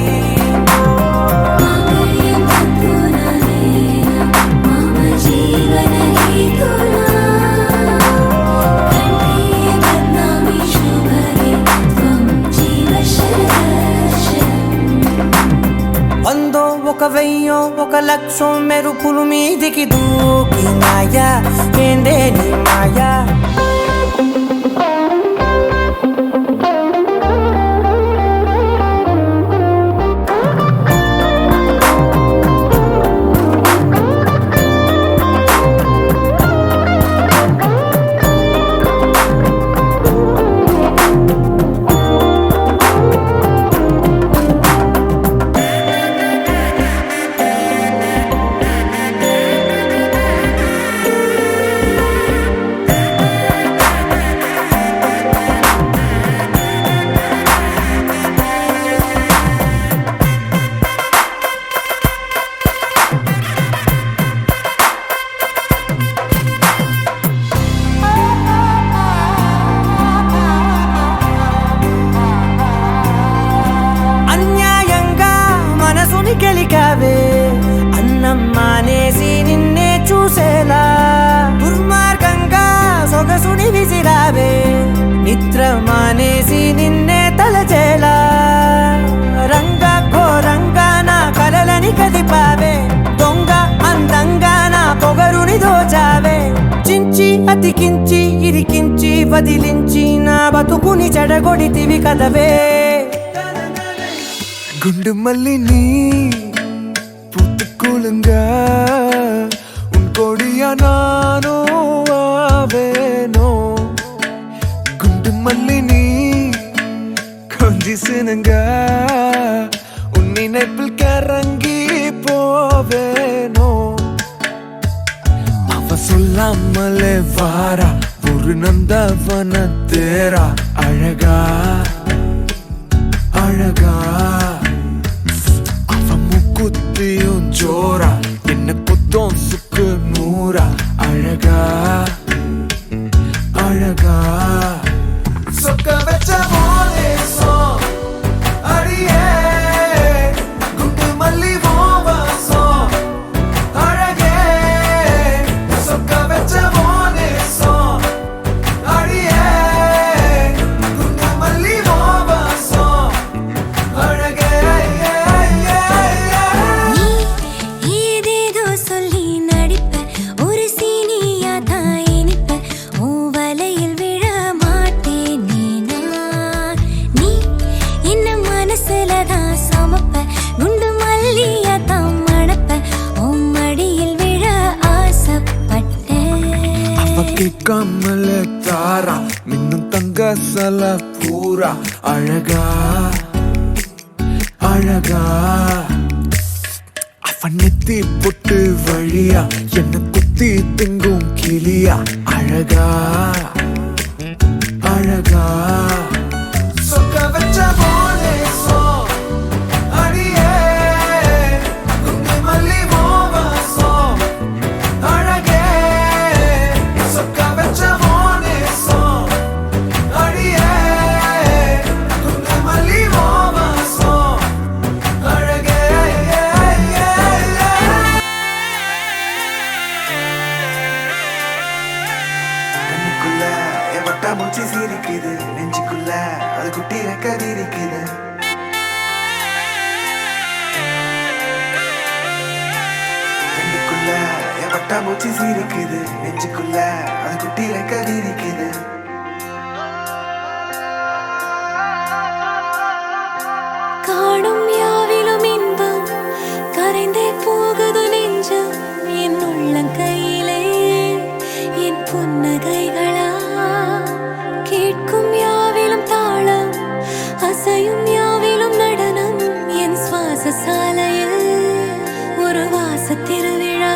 వందో ఒక వెయ్యో ఒక లక్షో మెరుపులు మీదికి దూకినాయా ఏందే నీ మాయా గెలికావే అన్నం మానేసి నిన్నే చూసేలా దుర్మార్గంగా సొగసుని విసిరావే నిద్ర మానేసి నిన్నే తలచేలా రంగా ఘోరంగా నా కలలని కదిపావే దొంగ అందంగా నా పొగరుని దోచావే చించి అతికించి ఇరికించి వదిలించి నా బతుకుని చెడగొడితివి కదవే குண்டு மல்லி நீ பூத்து குலுங்க உன் கொடியா நானோ ஆவேனோ குண்டு மல்லி நீ கொஞ்சி சினுங்க உன் நினைப்பில் கரங்கி போவேனோ கேட்காமலே வாரா ஒரு நந்தவன தேரா அழகா அழகா அவன் முக்குத்தியும் ஜோரா என்ன குத்தம் சுக்கு நூறா அழகா அழகா சொக்க வச்ச மோனேசம் அடியே குண்டு மல்லி வாசம் அழகே சொக்க வச்ச மோனேசம் அடியே குண்டு மல்லி வாசம் அழகே நீ ஏதேதோ சொல்லி நடிப்ப ஒரு சீனியா தான் இனிப்ப உன் வலையில் விழ மாட்டேனே நான். நீ என்ன மனசுல தான் சமப்ப குண்டு மல்லியா தான் மணப்ப உன் மடியில் விழ ஆசைப்பட்டேன். அவ கேட்காமலே தாரா மின்னும் தங்க சல பூரா அழகா அழகா அவன் நெத்தி பொட்டு வழியா என்ன குத்தி திங்கும் கிளியா அழகா அழகா சொக்க வச்ச மோனேசம் அடியே குண்டு மல்லி வாசம் அழகே சொக்க வச்ச மோனேசம் அடியே குண்டு மல்லி வாசம் அழகே கண்ணுக்குள்ள என் வட்டா மூச்சி சிரிக்குது நெஞ்சுக்குள்ள அது குட்டி ரெக்க விரிக்குது கண்ணுக்குள்ள என் வட்டா மூச்சி சிரிக்குது நெஞ்சுக்குள்ள அது குட்டி ரெக்க விரிக்குது காணும் யாவிலும் இன்பம் கரைந்தே போகுது நெஞ்சம் என் உள்ளங்கையிலே என் புன்னகைகளா கேட்கும் யாவிலும் தாளம் அசையும் யாவிலும் நடனம் என் சுவாச சாலையில் ஒரு வாச திருவிழா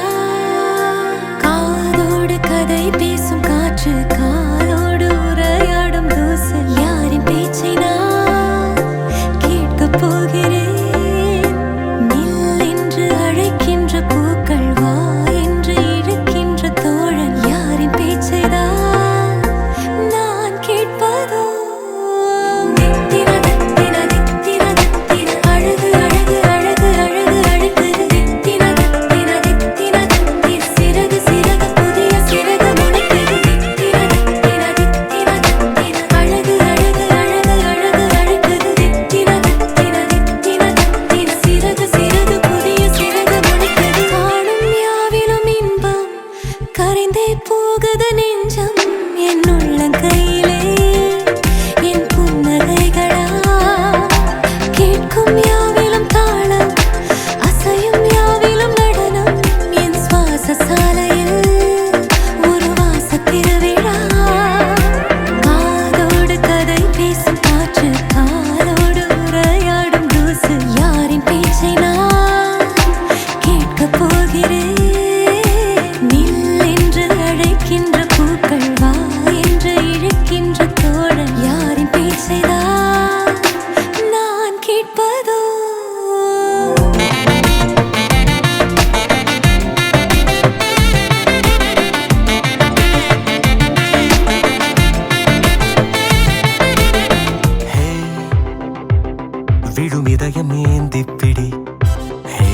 காதோடு கதை பேசும் காற்று காலோடு உரையாடும் தூசு யாரின் பேச்சை நான் கேட்கப் போகிறேன். நில் என்று அழைக்கின்ற பூக்கள் வா என்று இழுக்கின்ற தோழன் யாரின் பேச்சைதான் நான் கேட்பதோ. தித்தின தித்தின தித்தின தித்தின அழகு அழகு அழகு அழகு அழகுது. தித்தின தித்தின தித்தின தித்தின சிறகு சிறகு புதிய சிறகு முளைக்குது. தித்தின தித்தின தித்தின தித்தின அழகு அழகு அழகு அழகு அழகுது. தித்தின தித்தின தித்தின தித்தின சிறகு சிறகு புதிய சிறகு முளைக்குது. காணும் யாவிலும் இன்பம் கரைந்தே போகுது நெஞ்சம் என் உள்ளங்கையிலே என் புன்னகைகளா கேட்கும் யாவிலும் தாளம் அசையும் யாவிலும் நடனம் என் சுவாச சாலையில் ஒரு வாச திருவிழா காதோடு கதை பேசும் காற்று காலோடு உரையாடும் தூசு யாரின் பேச்சை நான் கேட்கப் போகிறேன். நில் என்று அழைக்கின்ற பூக்கள் வா என்று இழுக்கின்ற தோழன் யாரின் பேச்சைதான் நான் கேட்பதோ. விழும் இதயம் ஏந்தி பிடி ஹே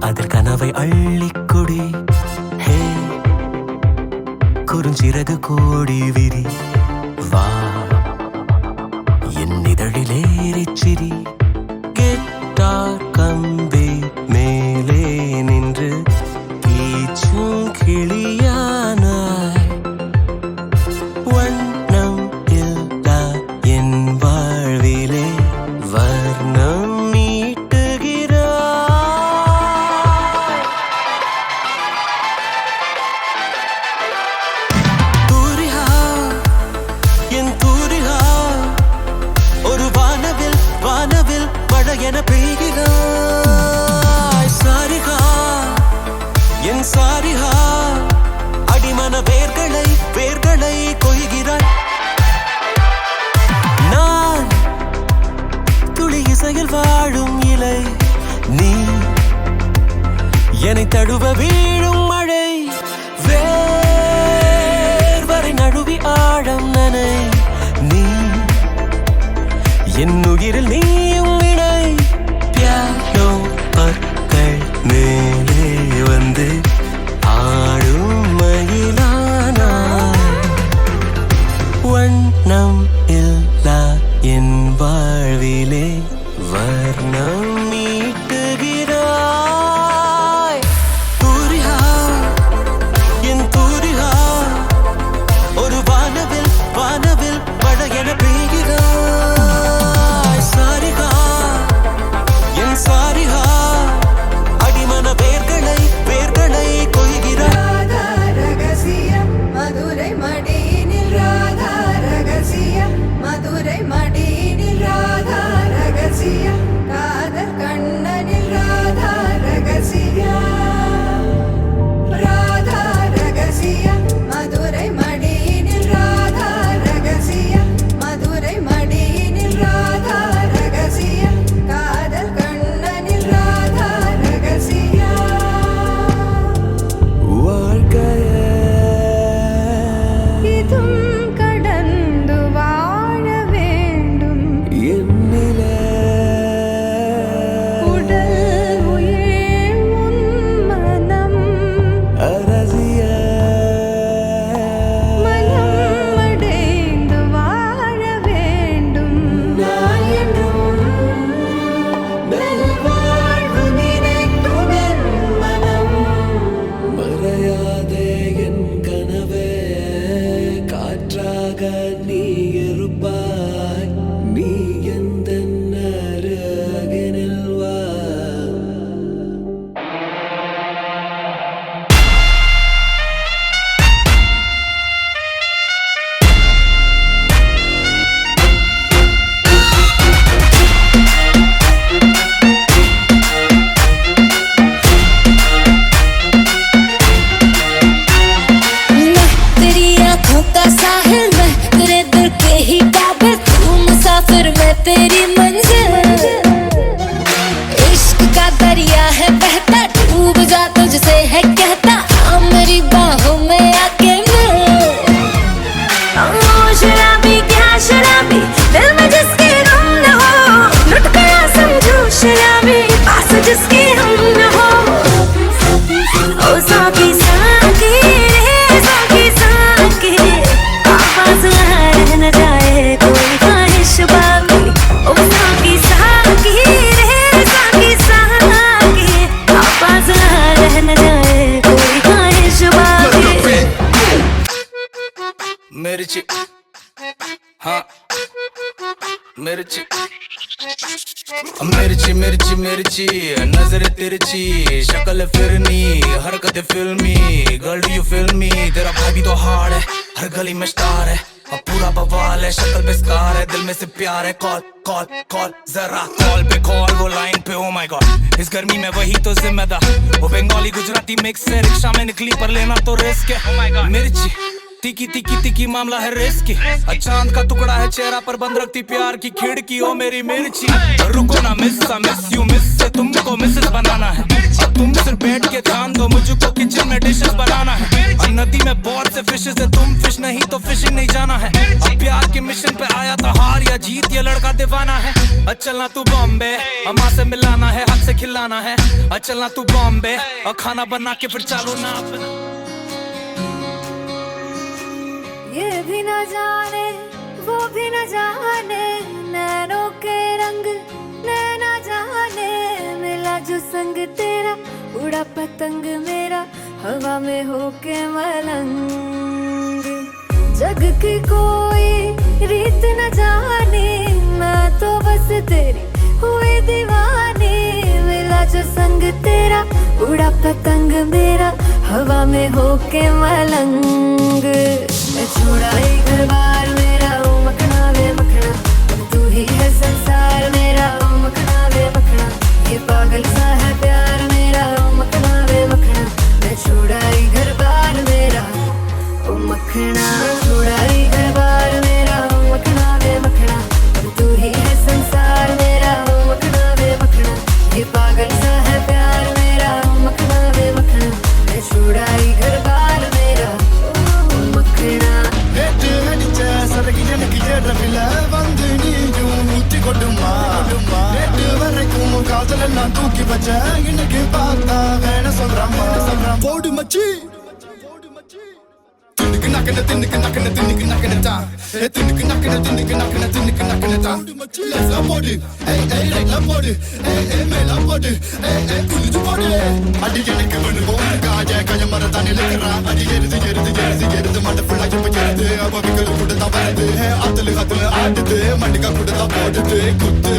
அதில் கனவை அள்ளிக்கொடி ஹே குறுஞ்சிறகு கோடி விரி வா என் இதழிலேறிச் சிரி கெட்டார் கம்பி மேலே நின்று கீச்சும் கிளியானாய் வண்ணம் இல்லா என் வாழ்விலே வர்ணம் நீட்டுகிறாய். தூரிகா என் தூரிகா ஒரு வானவில் வானவில் மழை என பெய்கிறாய். என்னை தழுவ வீழும் மழை வேர்வரை நழுவி ஆழம் நனை நீ என் உயிரில் நீயும் இணை பியானோ பற்கள் மேலே வந்து ஆடும் மயிலானாய் வண்ணம் இல்லா என் வாழ்விலே வர்ணம் மீட்டுகிறாய் தூரிகா என் தூரிகா ஒரு வானவில் வானவில் பழையன பெய்கிறாய் சாரிகா என் சாரிகா அடிமன வேர்களை வேர்களை கொய்கிறாய் ரகசியம் மதுரை மடியினில் ராதா ரகசியம் மதுரை மடியினில் ராதா ரகசியம் காதல் கண்ணனில் ராதா ரகசியம் ராதா ரகசியம் மதுரை மடியினில் ராதா ரகசியம் மதுரை மடியினில் ராதா ரகசியம் காதல் கண்ணனில் ராதா ரகசியம் இதும் கடந்து வாழ வேண்டும் உடல் உயிர் உன் மனம் மனம் அடைந்து வாழ வேண்டும் நான் என்றும் நல்வாழ்வு நினைக்கும் என் மனம் மறையாதே என் கனவே காற்றாக நீ இருப்பாய் நீ எந்த அருகினில் வா मैं तेरी आँखों का साहिल मैं तेरे दिल के ही काबिल तू मुसाफिर मैं तेरी मंजिल इश्क का दरिया है बहता डूब जा तुझसे है कहता आ मेरी बाहों में आके मिल शराबी क्या शराबी दिल में जिसके गम न हो लुट गया समझो शराबी पास जिसके हम न हो ओ साकी साकी रे साकी साकी आवाज रह न जाए कोई ख्वाहिश बाकी ओ साकी साकी रे साकी साकी आवाज रह न जाए कोई ख्वाहिश बाकी मिर्ची हाँ मिर्ची मिर्ची मिर्ची मिर्ची नजर तिरछी शक्ल फिरनी हरकत फिल्मी गर्ल यू फिल्मी तेरा भाई भी तो हार्ड है हर गली में स्टार है अब पूरा बवाल है शक्ल बेस्कार है दिल में से प्यार है कॉल कॉल कॉल जरा कॉल पे कॉल वो लाइन पे ओ माय गॉड इस गर्मी में वही तो जिम्मेदार वो बंगाली गुजराती मिक्स है रिक्शा में निकली पर लेना तो रिस्क है oh my God मिर्ची तिकी तिकी तिकी मामला है रिस्की चांद का टुकड़ा है चेहरा पर बंद रखती प्यार की खिड़की ओ मेरी मिर्ची रुको ना मिस यू मिस से तुमको मिसेस बनाना है अब तुम सिर्फ बैठ के ध्यान दो मुझको किचन में डिशेस बनाना है और नदी में बहुत से फिशेस है तुम फिश नहीं तो फिशिंग नहीं जाना है अब प्यार के मिशन पे आया था हार या जीत ये लड़का दीवाना है चलना तू बॉम्बे अम्मा से मिलाना है हाथ से खिलाना है चलना तू बॉम्बे और खाना बना के फिर चालू ना ये भी न जाने वो भी न जाने नैनों के रंग नैना जाने मिला जो संग तेरा उड़ा पतंग मेरा हवा में होके मलंग जग की कोई रीत न जाने मैं तो बस तेरी हुई दीवानी मिला जो संग तेरा उड़ा पतंग मेरा हवा में होके मलंग मैं छोड़ा ही घर बार मेरा ओ मखना वे मखना अब तू ही है संसार मेरा ओ मखना वे मखना ये पागल सा है प्यार मेरा ओ मखना वे मखना मैं छोड़ा ही घर बार मेरा ओ मखना छोड़ा ही घर बार मेरा ओ मखना वे मखना अब तू ही है संसार मेरा ओ मखना वे मखना ये पागल सा है प्यार मेरा ओ मखना वे என்னைக்கு பார்த்தா வேண சொல்றான் போடு மச்சி தின்னுக்கு நக்கன தின்னுக்கு நக்கன தின்னுக்கு நக்கனதான் தின்னுக்கு நக்கன தின்னுக்கு நக்கன தின்னுக்கு நக்கனதான் லெஃப்ட்ல போடு ரைட்ல போடு மேல போடு குளிச்சு போடு அடி எனக்கு ஒண்ணு போன காய மரத்தானே இருக்கிறான் அடி எருது மண்டை ஃபுல்லா இப்ப எருது அப்ப விக்கல் கூட தான் வருது அதுல ஆடுது மண்டிக்கா கூட தான் போடுது குத்து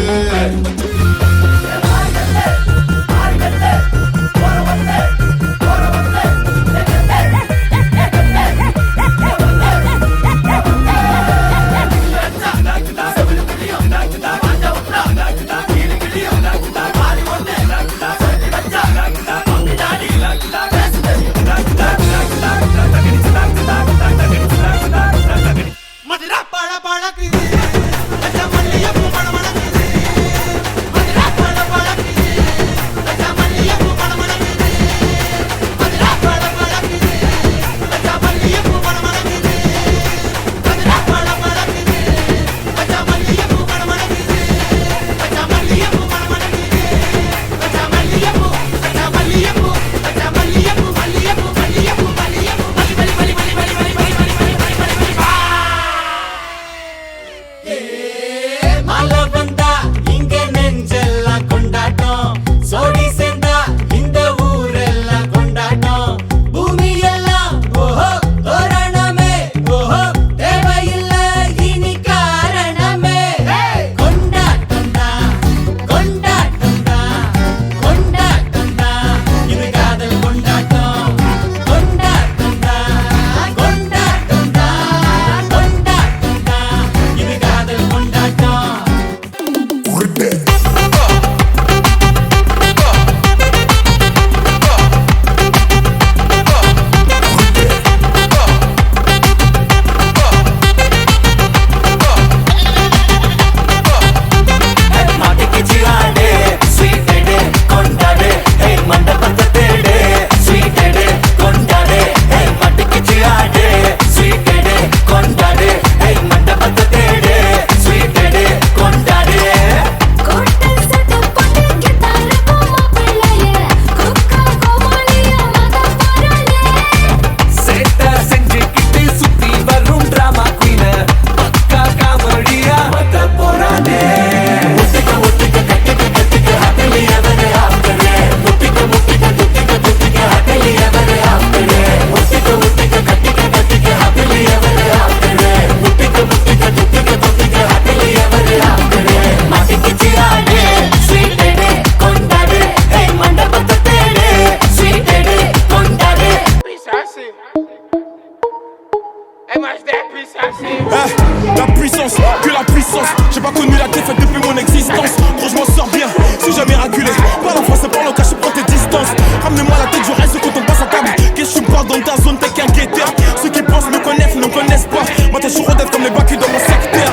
La puissance, que la puissance. J'ai pas connu la défaite depuis mon existence. Gros, je m'en sors bien, si jamais miraculé. Parle en français, parle en cash, prends tes distances. Ramenez-moi la tête, je reste quand on passe à table. Qu'est-ce que tu parles dans ta zone, t'es qu'un guetteur. Ceux qui pensent me connaissent, ne me connaissent pas. Moi, t'es chaud d'être comme les bacus dans mon secteur.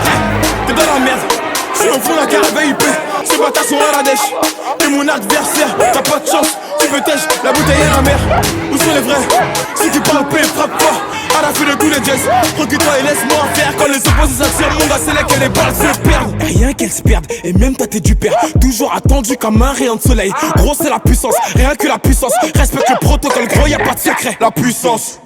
T'es dans la merde, si on fout la caravane IP. Ces bâtards sont à la dèche. T'es mon adversaire, t'as pas de chance. Tu veux tèche, la bouteille et la mer. Où sont les vrais? Ceux qui parlent paix, frappe pas. À la fin de tous les jazz, recule-toi et laisse-moi faire. Quand les opposés s'attirent, mon gars, c'est là que les balles se perdent. Rien qu'elles se perdent, et même ta tête du père. Toujours attendu comme un rayon de soleil. Gros, c'est la puissance, rien que la puissance. Respecte le protocole, gros, y'a pas de secret. La puissance.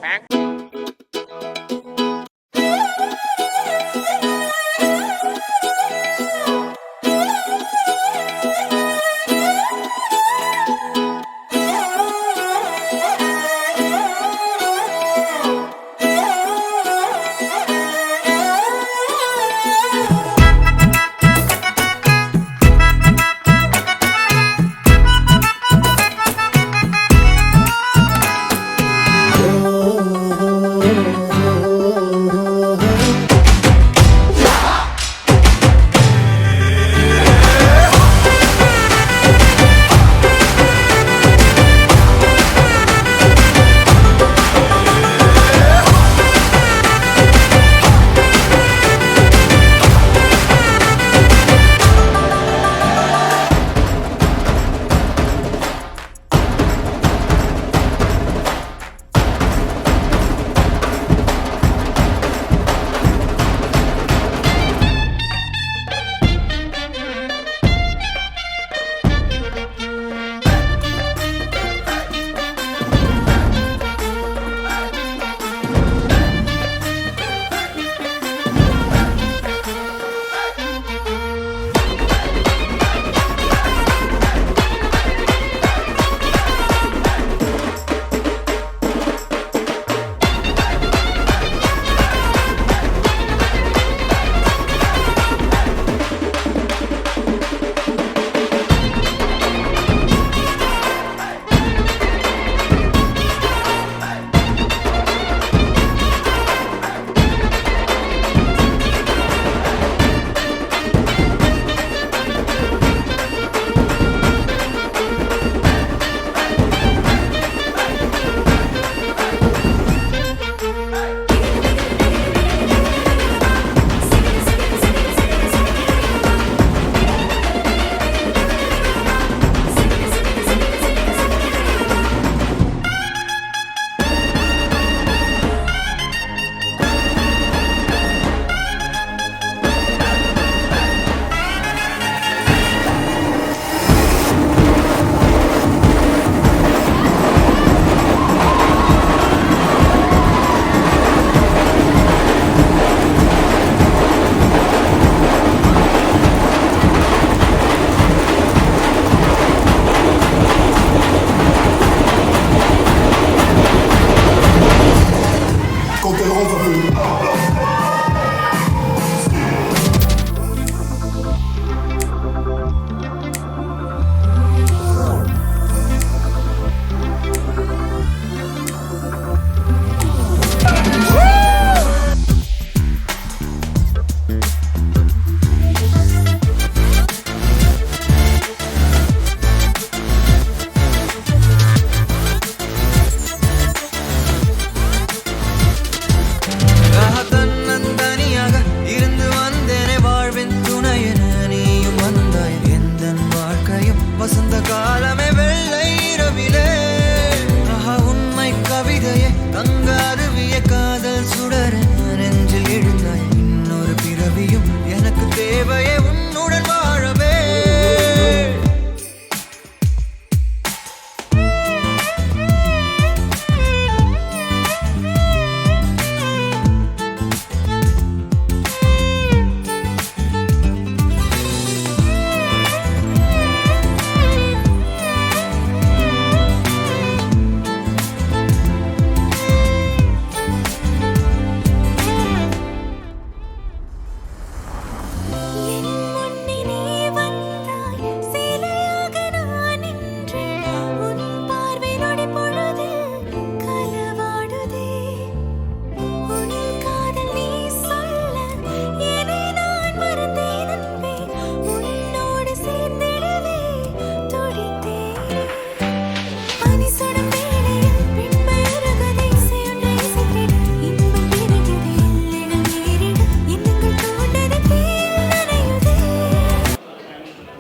தங்க அருவிய காதல் சுடர நெஞ்சில் எழுந்தாய் இன்னொரு பிறவியும் எனக்கு தேவையே உன்னுடன் வாழவே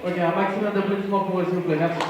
Ok, un maximum d'applaudissements pour eux, s'il vous plaît. Merci.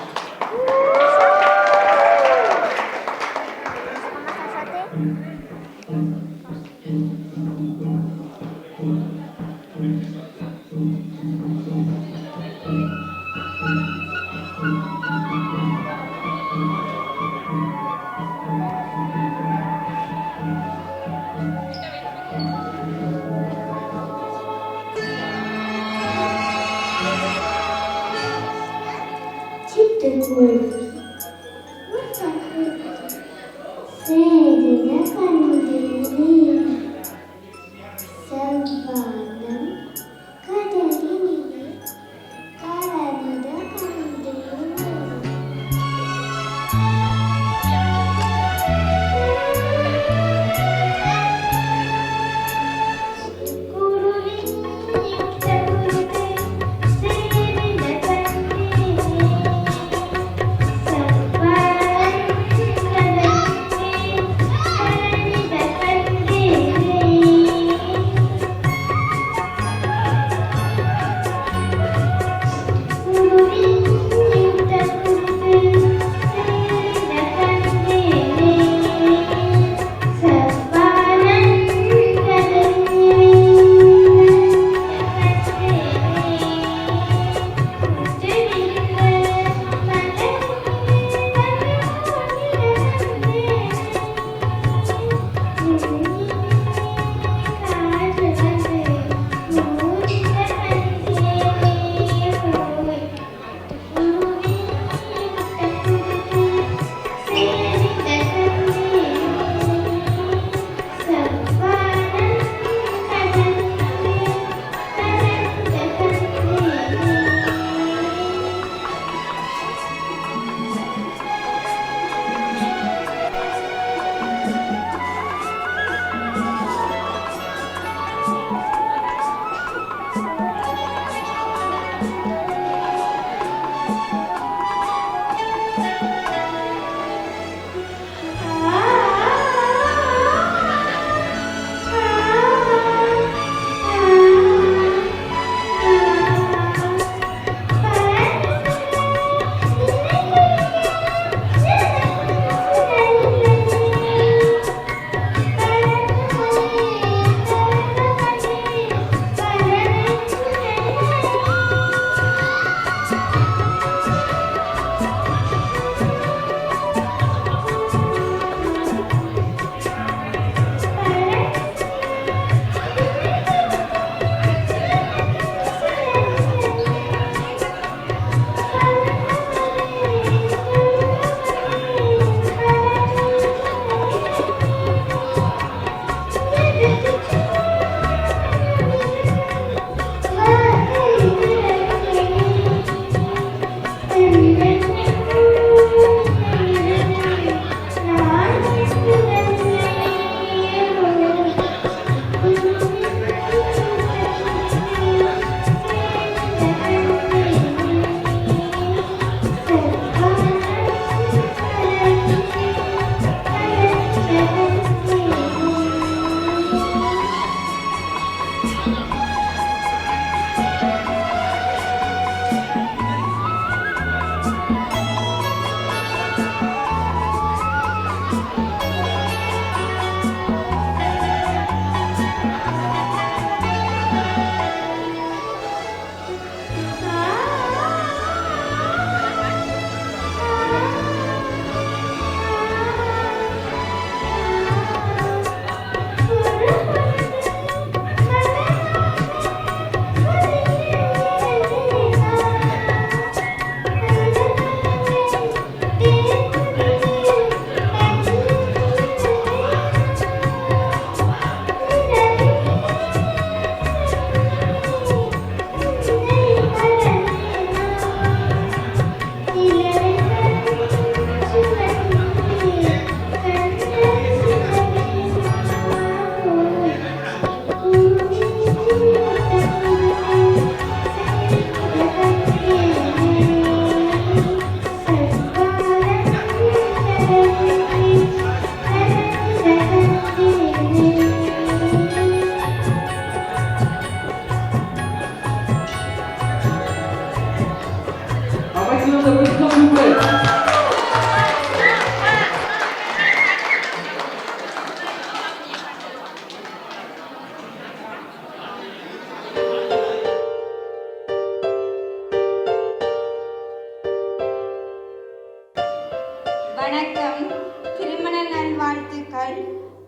அனைவருக்கும் திருமண நல்வாழ்த்துக்கள்.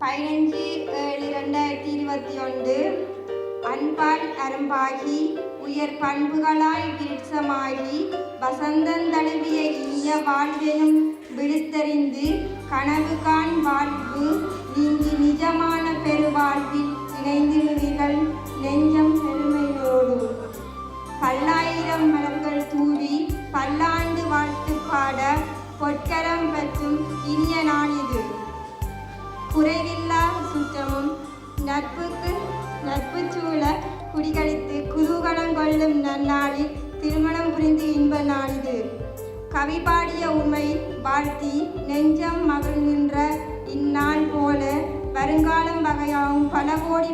15/7/2021 அன்பால் அரும்பாகி உயர் பண்புகளாய் விருட்சமாகி வசந்தம் தழுவிய இனிய வாழ்வெனும் விழுத்தறிந்து கனவு காண் வாழ்வு நீங்கி நிஜமான பெருவாழ்வில் இணைந்திருவீர்கள் நெஞ்சம் பெருமையோடு. பல்லாயிரம் மலர்கள் தூவி பல்லாண்டு வாழ்த்து பாட பொற்கரம் பெற்றும் இனிய நாள் இது. குறைவில்லா சுற்றமும் நட்பு சூழ குடிகழித்து குதூகலம் கொள்ளும் நன்னாளில் திருமணம் புரிந்து இன்ப நாளிது. கவி பாடிய உண்மை வாழ்த்தி நெஞ்சம் மகிழ்கின்ற இந்நாள் போல வருங்காலம் வகையாகும் பல கோடி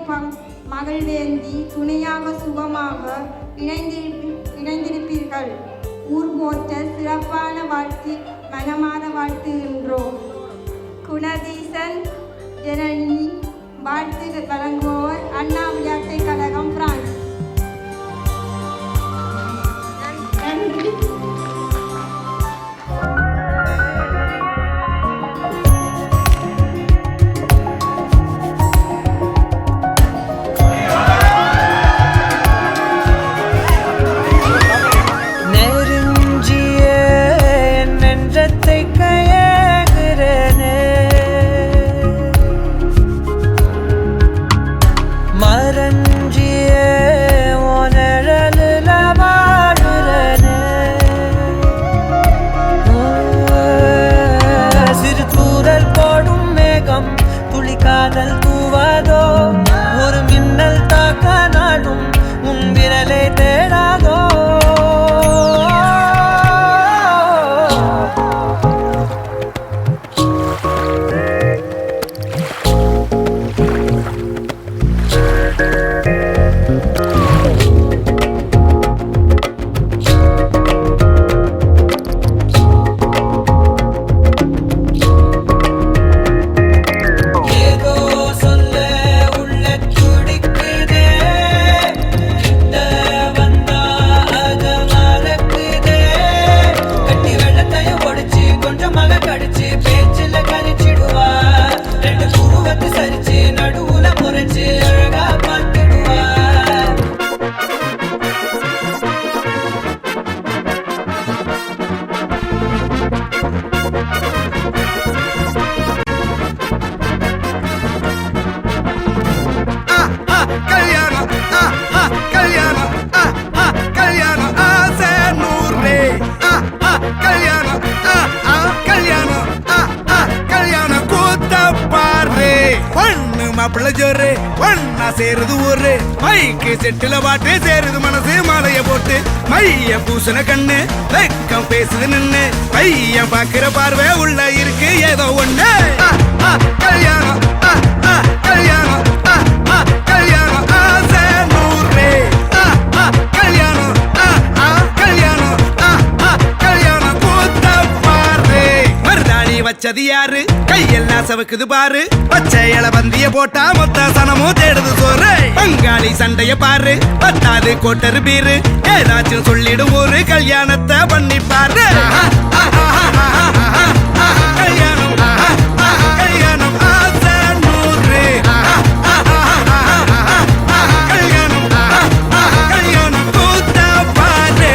மகிழ்வேந்தி துணையாக சுகமாக இணைந்திருப்பீர்கள். ஊர் போற்ற சிறப்பான வாழ்த்து மனமாற வாழ்த்துகின்றோம். குணதீசன் ஜனனி வாழ்த்து வழங்குவோர் அண்ணா விளையாட்டு கழகம் பிரான்ஸ். நன்றி. பிள்ளஜோரு ஒன்னா சேருது ஊரு மைக்கு செட்டுல பாட்டு சேருது மனசு மாலைய போட்டு மைய பூசண கண்ணு வெக்கம் பேசுது நின்னு பையன் பாக்குற பார்வை உள்ள இருக்கு ஏதோ ஒண்ணு கல்யாணம் கல்யாணம் கல்யாணம் ஆசை நூறு கல்யாணம் கல்யாணம் கல்யாணம் கூத்த பாரு மருதாணி வச்சது யாரு கையெல்லாம் சவுக்குது பாரு பச்சை இல பந்திய போட்டா மொத்த சனமும் தேடுது சோறு பங்காளி சண்டைய பாரு பத்தாது கோட்டரு பீரு ஏதாச்சும் சொல்லிடும் ஒரு கல்யாணத்தை பண்ணி பாரு கல்யாணம் கல்யாணம் ஆசை நூறு கல்யாணம் கல்யாணம் கூத்த பாரு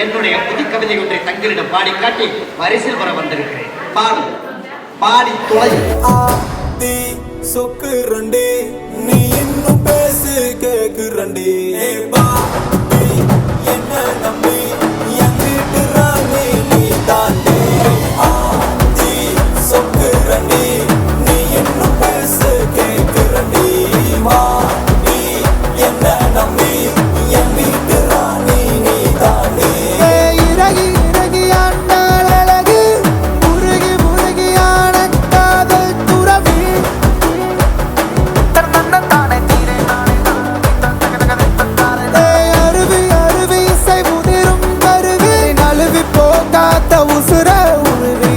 என்னுடைய புது கவிதை ஒன்றை தங்களிடம் பாடி காட்டி பரிசில் வர வந்திருக்கிறேன். பாடு, பாடி தொலை. ஆதி சொக்கு ரண்டே நீ இன்னும் பேசு கேக்கு ரண்டே பாடி என்ன நம்பி என் வீட்டு ராணி நீ தாண்டே. ஆதி சொக்கு ரண்டே நீ இன்னும் பேசு கேக்கு ரண்டே பாடி என்ன நம்பி என் வீட்டு ராணி நீ தாண்டே. இறகி இறகி ஆண்டாள் அழகு முருகி முருகியான காதல் துறவி அருவி அருவி இசை முதிரும் கருவி நழுவி போகாத உசுர உருவி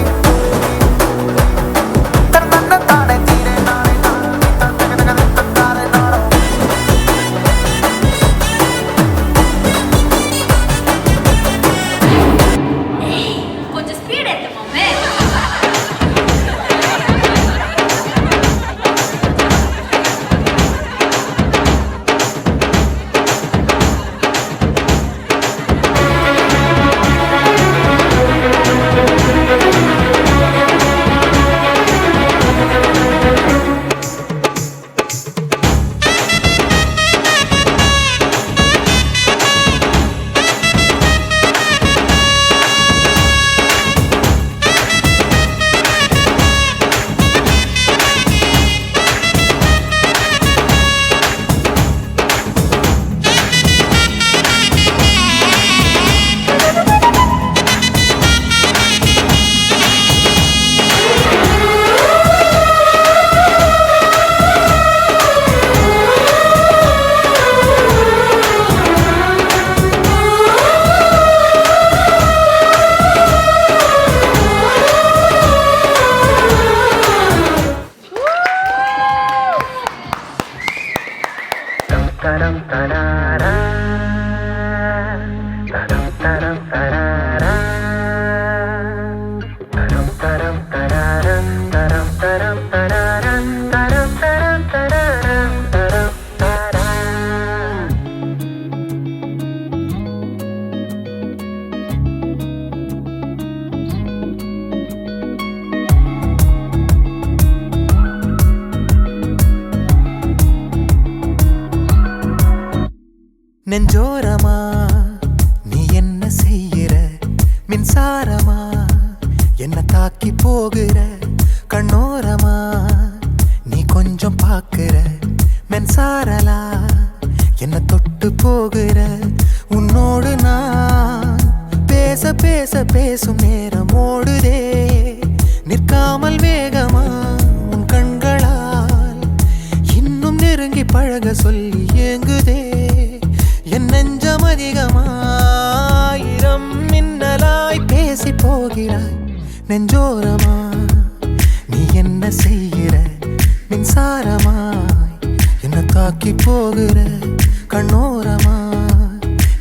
கொஞ்சம் ஸ்பீட் ஏத்துமாமே. நெஞ்சோரமா நீ என்ன செய்கிற மின்சாரமா என்ன தாக்கி போகிற கண்ணோரமா நீ கொஞ்சம் பாக்குற மென்சாரலா என்ன தொட்டு போகிற உன்னோடு நான் பேச பேச பேசும் நேரம் ஓடுதே நிற்காமல் வேகமா உன் கண்களால் இன்னும் நெருங்கி பழக சொல்லி ஏங்குதே என் நெஞ்சம் அதிகமாயிரம் மின்னலாய் பேசி போகிறாய் நெஞ்சோரமா நீ என்ன செய்கிற மின்சாரமாய் என்ன தாக்கி போகிற கண்ணோரமா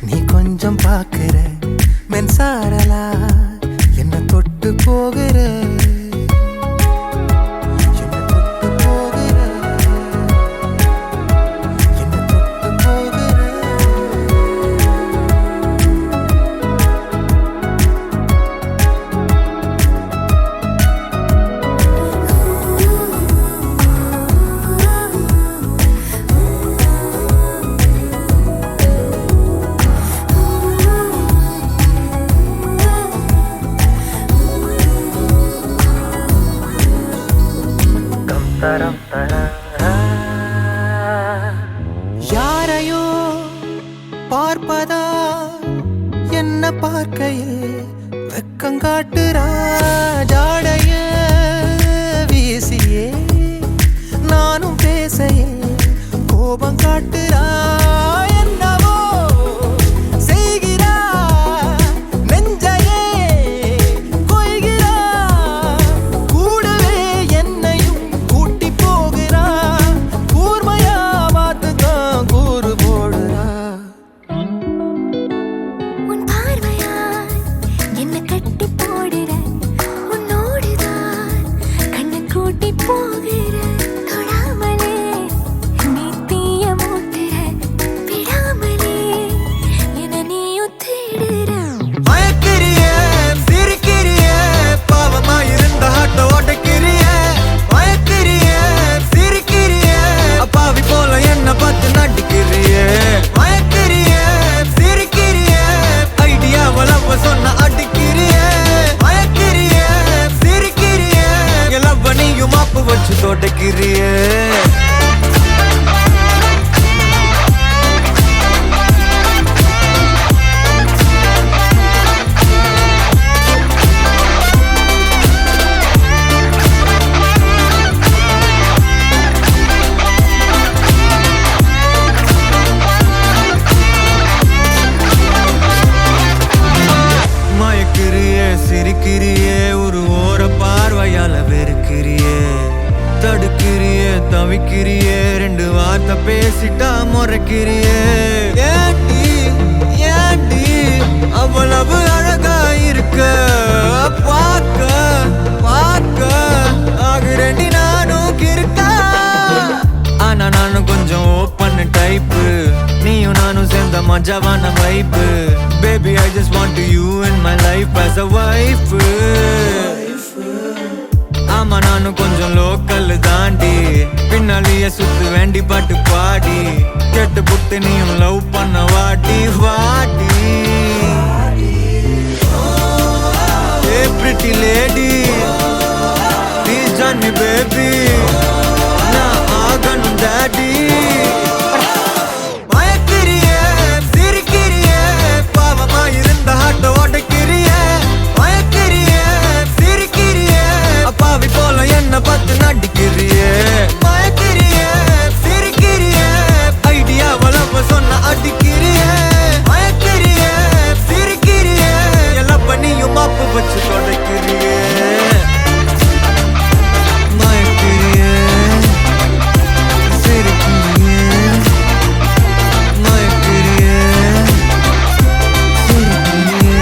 நீ கொஞ்சம் பார்க்கிற மென்சாரலா என்ன தொட்டு போகிற யாரையோ பார்ப்பதா என்ன பார்க்கையில் வெக்கங்காட்டுறா ஜாடைய வீசியே நானும் பேசையே கோபம் காட்டுறா என்னவோ செய்கிறா நெஞ்சையே கொய்கிறா கூடவே என்னையும் கூட்டி போகிறா கூர்மையா பார்த்துதான் கூறு போடுறா உன் பார்வையால் என்ன கட்டி போடுற உன்னோடுதான் கண்ணு கூட்டி போகிற தொடாமலே நீ தீய மூட்டுற மஜாவான vibe baby I just want you in my life as a wife ஆமா நானும் கொஞ்சம் லோக்கல் தாண்டி பின்னாலேயே சுத்து வேண்டி பாட்டு பாடி கேட்டு புட்டு நீயும் லவ் பண்ண வாடி வாடி hey pretty lady please join me baby நான் ஆகணும் daddy மயக்கிறியே சிரிக்கிறியே பாவமா இருந்த ஹார்ட் உடைக்கிறியே மயக்கிறியே சிரிக்கிறியே அப்பாவி போல என்ன பார்த்து நடிக்கிறியே மயக்கிறியே சிரிக்கிறியே ஐடியா வளப்ப சொன்ன அடிக்கிறியே மயக்கிறியே சிரிக்கிறியே எல்லாம் பண்ணியும் மாப்பு வச்சு தொடக்கிறியே மயக்கிறியே சிரிக்கிறியே மயக்கிறியே சிரிக்கிறியே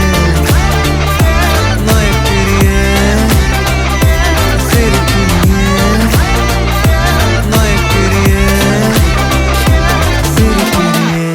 மயக்கிறியே சிரிக்கிறியே மயக்கிறியே சிரிக்கிறியே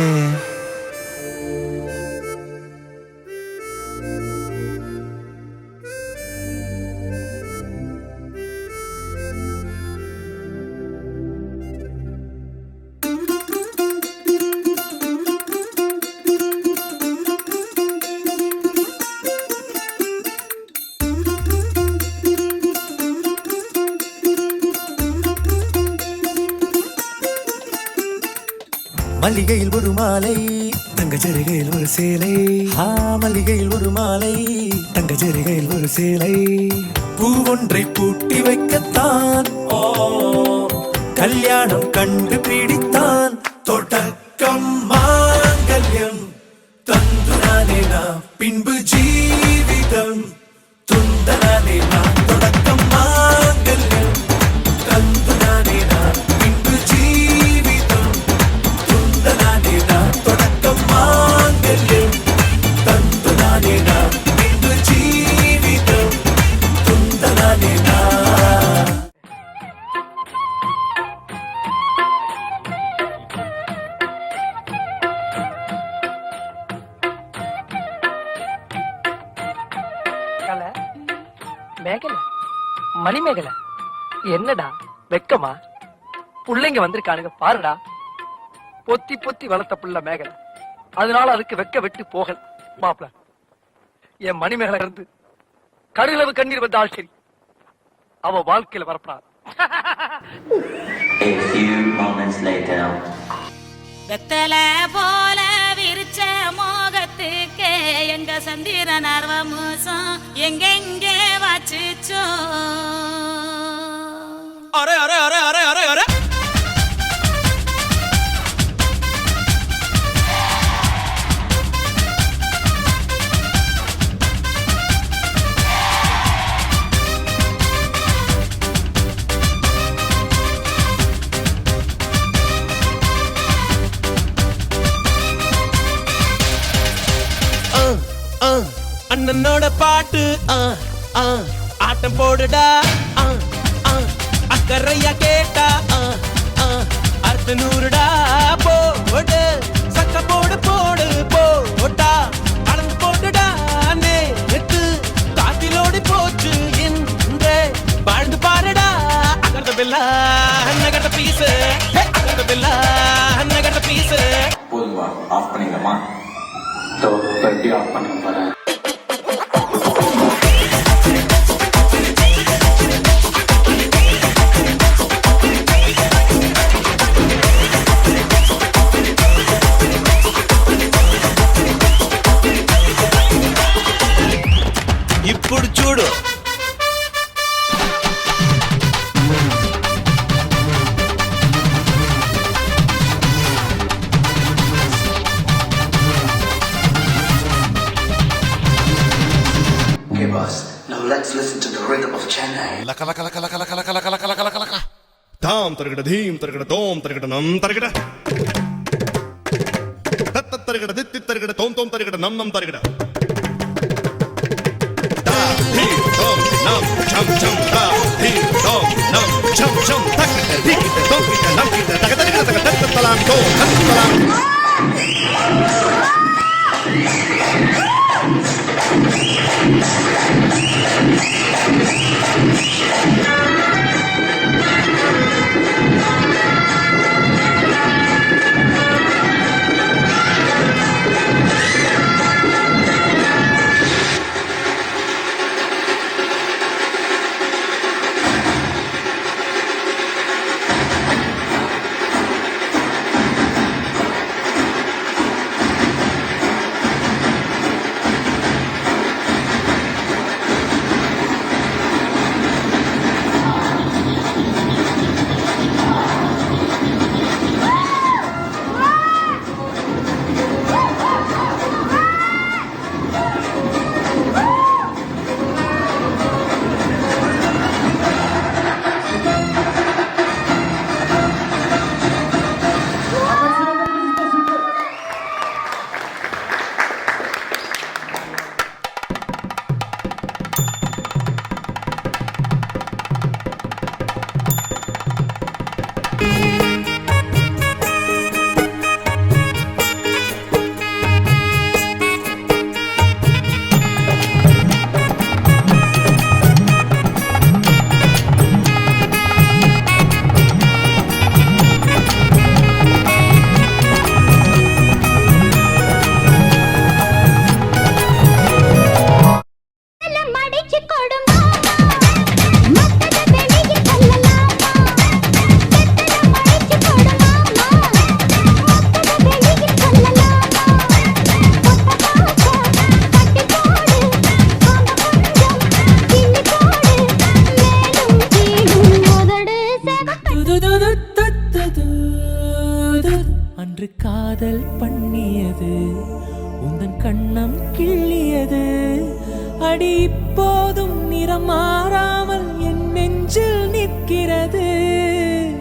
மல்லிகையில் ஒரு மாலை தங்க ஜரிகையில் ஒரு சேலை மல்லிகையில் ஒரு மாலை தங்க ஜரிகையில் ஒரு சேலை பூ ஒன்றை பூட்டி வைக்கத்தான் கல்யாணம் கண்டு பிடித்தான் தொடக்கம் மாங்கல்யம் தந்துனானே நாம் பின்பு ஜீவிதம் துந்தனானே நாம் தொடக்கம் மாங்கல்யம் தந்துனானே நாம் பின்பு ஜீவிதம் துந்தனானே நாம் தொடக்கம் மாங்கல்யம் தந்துனானே நாம் பின்பு ஜீவிதம் துந்தனானே நாம் மேகல மணிமேகலை என்னடா வெக்கமா புள்ளைங்க வந்திருக்கானுங்க பாருடா பொத்தி பொத்தி வளர்த்த புள்ள மேகலை அதனால அதுக்கு வெக்க வெட்டு போகல் மாப்பிள என் மணிமேகலை இருந்து கடுகளவு கண்ணீர் வந்தால் சரி அவ வாழ்க்கையில வரப்படாது A few moments later. வெத்தல போல விரிச்ச மோகத்துக்கு எங்க சந்திரன் ஆர்வமோசம் எங்கெங்கே வாச்சிச்சோ அரே அரே அரே அரே அரே அரே அண்ணனோட பாட்டு ஆட்டம் போடுடா அக்கறையா கேட்டா அர்த்த நூறுடா போடு சக்க போடு போடு போட்டா அளந்து போட்டுடா நேத்து காத்திலோடி போச்சு இன்றே வாழ்ந்து பாருடா அகர்த பில்லா நகர்த பீஸ் அகர்த பில்லா நகர்த பீஸ் போதுமா ஆஃப் பண்ணிடலாமா எப்படி ஆஃப் பண்ண போறேன் ఇప్పుడు చూడు Okay, boss. Now let's listen to the rhythm of Chennai. Laka laka laka laka laka laka laka laka laka laka laka. Tam tarigada dheem tarigada dom tarigada nam tarigada. Tat tat tarigada dit dit tarigada tom tom tarigada nam nam tarigada. Da dheem dom nam cham cham da dheem dom nam cham cham tak dik dom nam tak tarigada tak tak talam dom tak talam. கண்ணம் கிள்ளியது அடி இப்போதும் நிறம் மாறாமல் என் நெஞ்சில் நிற்கிறது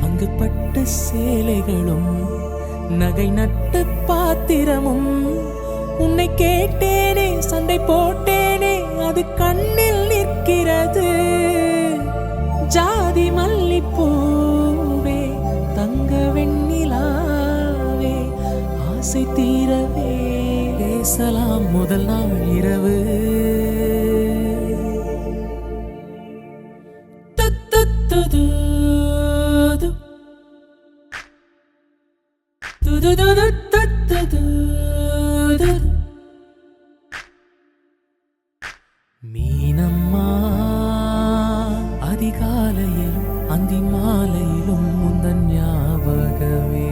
அங்கு பட்டு சேலைகளும் நகை நட்டு பாத்திரமும் உன்னை கேட்டேனே சண்டை போட்டேனே அது கண்ணில் நிற்கிறது ஜாதி மல்லிப்பூவே தங்க வெண்ணிலாவே ஆசை தீரவே பேசலாம் முதல் நாள் இரவு மீனம்மா அதிகாலையிலும் அந்தி மாலையிலும் முந்தன் ஞாபகமே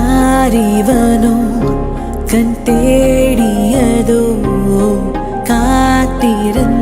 யாரிவனோ கண் தேடியதோ காத்திருந்த